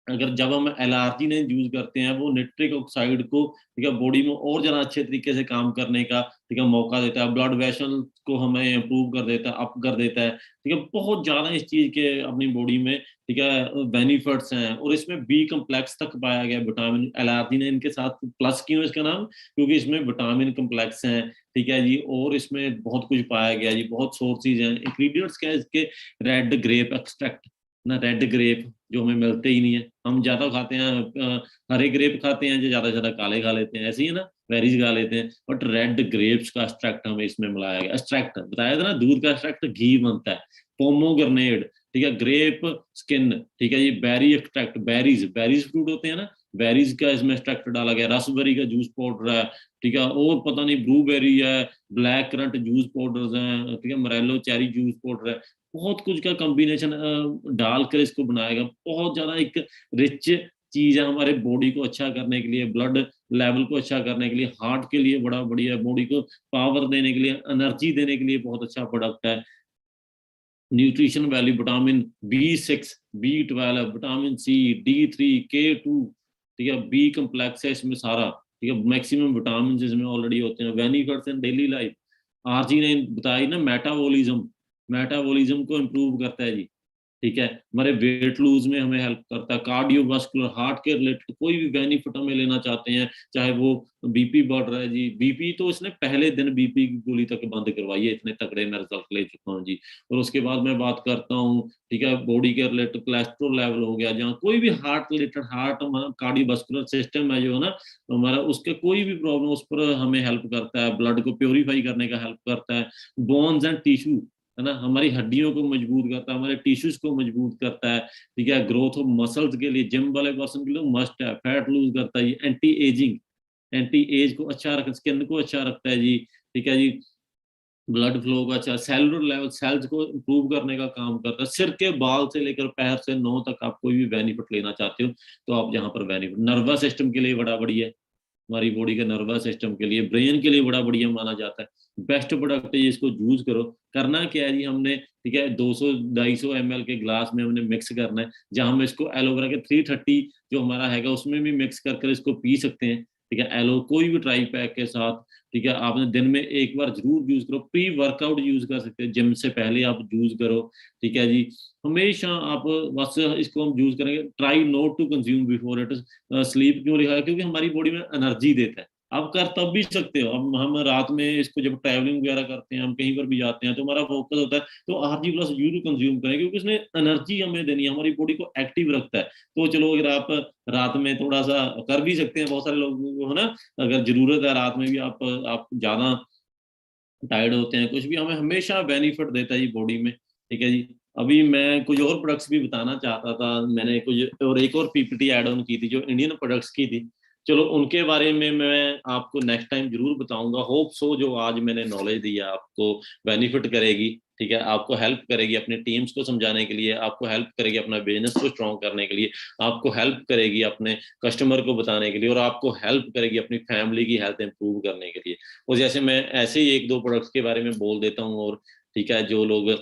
[SPEAKER 1] अगर जब हम LRG9 यूज करते हैं, वो निट्रिक ऑक्साइड को, ठीक है, बॉडी में और ज्यादा अच्छे तरीके से काम करने का, ठीक है, मौका देता है। ब्लड वेसल को हमें इम्प्रूव कर देता है, अप कर देता है, ठीक है, बहुत ज्यादा इस चीज के अपनी बॉडी में, ठीक है, बेनिफिट्स हैं। और इसमें बी कम्प्लेक्स तक पाया गया विटामिन, LRG9 के साथ प्लस क्यों इसका नाम? क्योंकि इसमें विटामिन कम्प्लेक्स हैं, ठीक है जी, और इसमें बहुत कुछ पाया गया जी, बहुत सोर्सेज हैं। इंग्रेडिएंट्स क्या है इसके? रेड ग्रेप एक्सट्रैक्ट ना, रेड ग्रेप जो हमें मिलते ही नहीं है। हम ज्यादा खाते हैं हरे ग्रेप खाते हैं, जो ज्यादा से ज्यादा काले खा लेते हैं, ऐसे ही है ना, बेरीज खा लेते हैं। बट रेड ग्रेप्स का एक्सट्रैक्ट हमें इसमें मिलाया गया। एक्सट्रैक्ट बताया था ना, दूध का एक्सट्रैक्ट घी बनता है। पोमोग्रेनेट, ठीक है, ग्रेप स्किन, ठीक है, ये berry extract, berries, berries fruit होते हैं ना, बेरीज का इसमें एक्सट्रैक्ट डाला गया। रसबेरी का जूस पाउडर है, ठीक है, और पता नहीं ब्लूबेरी है, ब्लैक करंट जूस पाउडर है, ठीक है, मरेलो चेरी जूस पाउडर है। बहुत कुछ का कॉम्बिनेशन डालकर इसको बनाया गया। बहुत ज्यादा एक रिच चीज है हमारे बॉडी को अच्छा करने के लिए, ब्लड लेवल को अच्छा करने के लिए, हार्ट के लिए बड़ा बढ़िया, बॉडी को पावर देने के लिए, एनर्जी देने के लिए बहुत अच्छा प्रोडक्ट है। Nutrition value, vitamin B6, B12, vitamin C, D3, K2, ठीक है, बी कम्प्लेक्स है इसमें सारा, ठीक है, मैक्सिमम विटामिन इसमें ऑलरेडी होते हैं। Benefits in daily life, RG9 बताई ना, मेटाबॉलिज्म, मेटाबॉलिज्म को इम्प्रूव करता है जी, ठीक है, हमारे वेट लूज में हमें हेल्प करता है। कार्डियोवास्कुलर, हार्ट के रिलेटेड कोई भी बेनिफिट हमें लेना चाहते हैं, चाहे वो बीपी बढ़ रहा है जी, बीपी तो इसने पहले दिन बीपी की गोली तक बंद करवाई है, इतने तगड़े मैं रिजल्ट ले चुका हूँ जी। और उसके बाद मैं बात करता हूँ, ठीक है, बॉडी के रिलेटेड कोलेस्ट्रॉल लेवल हो गया, जहाँ कोई भी हार्ट रिलेटेड, हार्ट हमारा कार्डियोवास्कुलर सिस्टम है जो है ना हमारा, उसके कोई भी प्रॉब्लम, उस पर हमें हेल्प करता है। ब्लड को प्योरीफाई करने का हेल्प करता है। बोन्स एंड टिश्यू, है ना, हमारी हड्डियों को मजबूत करता है, हमारे टिश्यूज को मजबूत करता है, ठीक है, ग्रोथ ऑफ मसल्स के लिए, जिम वाले पर्सन के लिए मस्ट है, फैट लूज करता है, एंटी एजिंग, एंटी एज को अच्छा रखता है, स्किन को अच्छा रखता है जी, ठीक है जी, ब्लड फ्लो का अच्छा, सेलुलर लेवल सेल्स को इंप्रूव करने का काम करता है, सिर के बाल से लेकर पैर से नौ तक आप कोई भी बेनिफिट लेना चाहते हो तो आप यहाँ पर बेनिफिट, नर्वस सिस्टम के लिए बड़ा बढ़िया है, हमारी बॉडी के नर्वस सिस्टम के लिए, ब्रेन के लिए बड़ा बढ़िया माना जाता है, बेस्ट प्रोडक्ट है, इसको यूज करो। करना क्या है जी हमने, ठीक है, 200-250 ml के ग्लास में हमने मिक्स करना है, जहां हम इसको एलोवेरा के 330 जो हमारा हैगा उसमें भी मिक्स कर कर इसको पी सकते हैं, ठीक है, एलो कोई भी ट्राई पैक के साथ, ठीक है, आपने दिन में एक बार जरूर यूज करो, प्री वर्कआउट यूज कर सकते हैं, जिम से पहले आप यूज करो, ठीक है जी, हमेशा आप, बस इसको हम यूज करेंगे, try not to consume before it sleep, क्यों लिखा है, क्योंकि हमारी बॉडी में एनर्जी देता है, आप कर तब भी सकते हो, हम रात में इसको जब ट्रैवलिंग वगैरह करते हैं, हम कहीं पर भी जाते हैं तो हमारा फोकस होता है तो RG+ जरूर कंज्यूम करें, क्योंकि इसने एनर्जी हमें देनी है, हमारी बॉडी को एक्टिव रखता है। तो चलो अगर आप रात में थोड़ा सा कर भी सकते हैं, बहुत सारे लोग को है ना, अगर जरूरत है रात में भी आप ज्यादा टायर्ड होते हैं, कुछ भी, हमें हमेशा बेनिफिट देता है ये बॉडी में, ठीक है जी। अभी मैं कुछ और प्रोडक्ट्स भी बताना चाहता था, मैंने कुछ और एक और PPT ऐड ऑन की थी जो इंडियन प्रोडक्ट्स की थी, चलो उनके बारे में मैं आपको नेक्स्ट टाइम जरूर बताऊंगा, होप सो जो आज मैंने नॉलेज दी है आपको बेनिफिट करेगी, ठीक है, आपको हेल्प करेगी अपने टीम्स को समझाने के लिए, आपको हेल्प करेगी अपना बिजनेस को स्ट्रॉन्ग करने के लिए, आपको हेल्प करेगी अपने कस्टमर को बताने के लिए, और आपको हेल्प करेगी अपनी फैमिली की हेल्थ इंप्रूव करने के लिए। और जैसे मैं ऐसे ही एक दो प्रोडक्ट्स के बारे में बोल देता हूँ, और ठीक है, जो लोग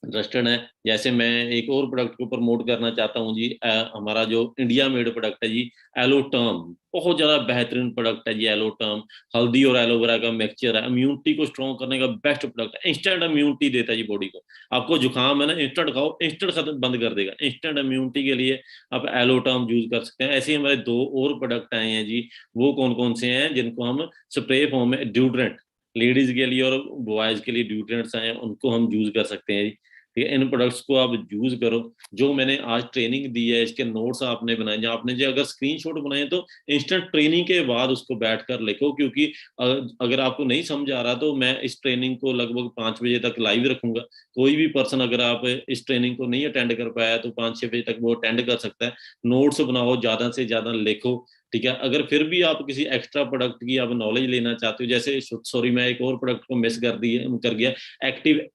[SPEAKER 1] इंटरेस्टेड है, जैसे मैं एक और प्रोडक्ट को प्रमोट करना चाहता हूँ जी, हमारा जो इंडिया मेड प्रोडक्ट है जी, एलोटर्म, बहुत ज्यादा बेहतरीन प्रोडक्ट है जी एलोटर्म, हल्दी और एलोवेरा का मिक्सचर है, इम्यूनिटी को स्ट्रॉन्ग करने का बेस्ट प्रोडक्ट है, इंस्टेंट इम्यूनिटी देता है जी बॉडी को, आपको जुकाम है ना, इंस्टेंट खाओ, इंस्टेंट खत्म बंद कर देगा, इंस्टेंट इम्यूनिटी के लिए आप एलोटर्म यूज कर सकते हैं। ऐसे ही हमारे दो और प्रोडक्ट आए हैं जी, वो कौन कौन से हैं, जिनको हम स्प्रे फॉर्म में ड्यूड्रेंट, लेडीज के लिए और बॉयज के लिए ड्यूड्रेंट्स आए हैं, उनको हम यूज कर सकते हैं जी, ठीक है, इन प्रोडक्ट्स को आप यूज करो, जो मैंने आज ट्रेनिंग दी है इसके नोट्स आपने बनाए, जो आपने जो अगर स्क्रीनशॉट बनाए तो इंस्टेंट ट्रेनिंग के बाद उसको बैठकर लिखो, क्योंकि अगर आपको नहीं समझ आ रहा तो मैं इस ट्रेनिंग को लगभग 5 बजे तक लाइव रखूंगा, कोई भी पर्सन अगर आप इस ट्रेनिंग को नहीं अटेंड कर पाया तो 5-6 बजे तक वो अटेंड कर सकता है। नोट्स बनाओ, ज्यादा से ज्यादा लिखो, ठीक है, अगर फिर भी आप किसी एक्स्ट्रा प्रोडक्ट की आप नॉलेज लेना चाहते हो, जैसे सॉरी मैं एक और प्रोडक्ट को मिस कर गया, एक्टिव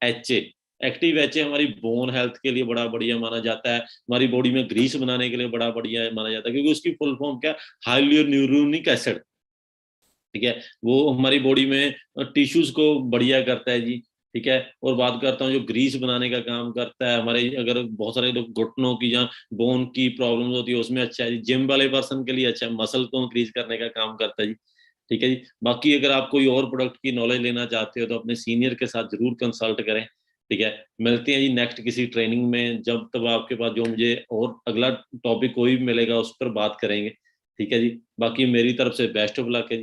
[SPEAKER 1] एक्टिव एच ए हमारी बोन हेल्थ के लिए बड़ा बढ़िया माना जाता है, हमारी बॉडी में ग्रीस बनाने के लिए बड़ा बढ़िया माना जाता है, क्योंकि उसकी फुल फॉर्म क्या, हाइल्यूरोनिक एसिड, ठीक है, वो हमारी बॉडी में टिश्यूज को बढ़िया करता है जी, ठीक है। और बात करता हूँ जो ग्रीस बनाने का काम करता है, हमारे अगर बहुत सारे लोग घुटनों की या बोन की प्रॉब्लम होती है उसमें अच्छा है जी, जिम वाले पर्सन के लिए अच्छा है, मसल को इंक्रीज करने का काम करता है जी, ठीक है जी। बाकी अगर आप कोई और प्रोडक्ट की नॉलेज लेना चाहते हो तो अपने सीनियर के साथ जरूर कंसल्ट करें, ठीक है। मिलते हैं जी नेक्स्ट किसी ट्रेनिंग में, जब तक आपके पास जो मुझे और अगला टॉपिक कोई भी मिलेगा उस पर बात करेंगे, ठीक है जी। बाकी मेरी तरफ से बेस्ट ऑफ लक है जी।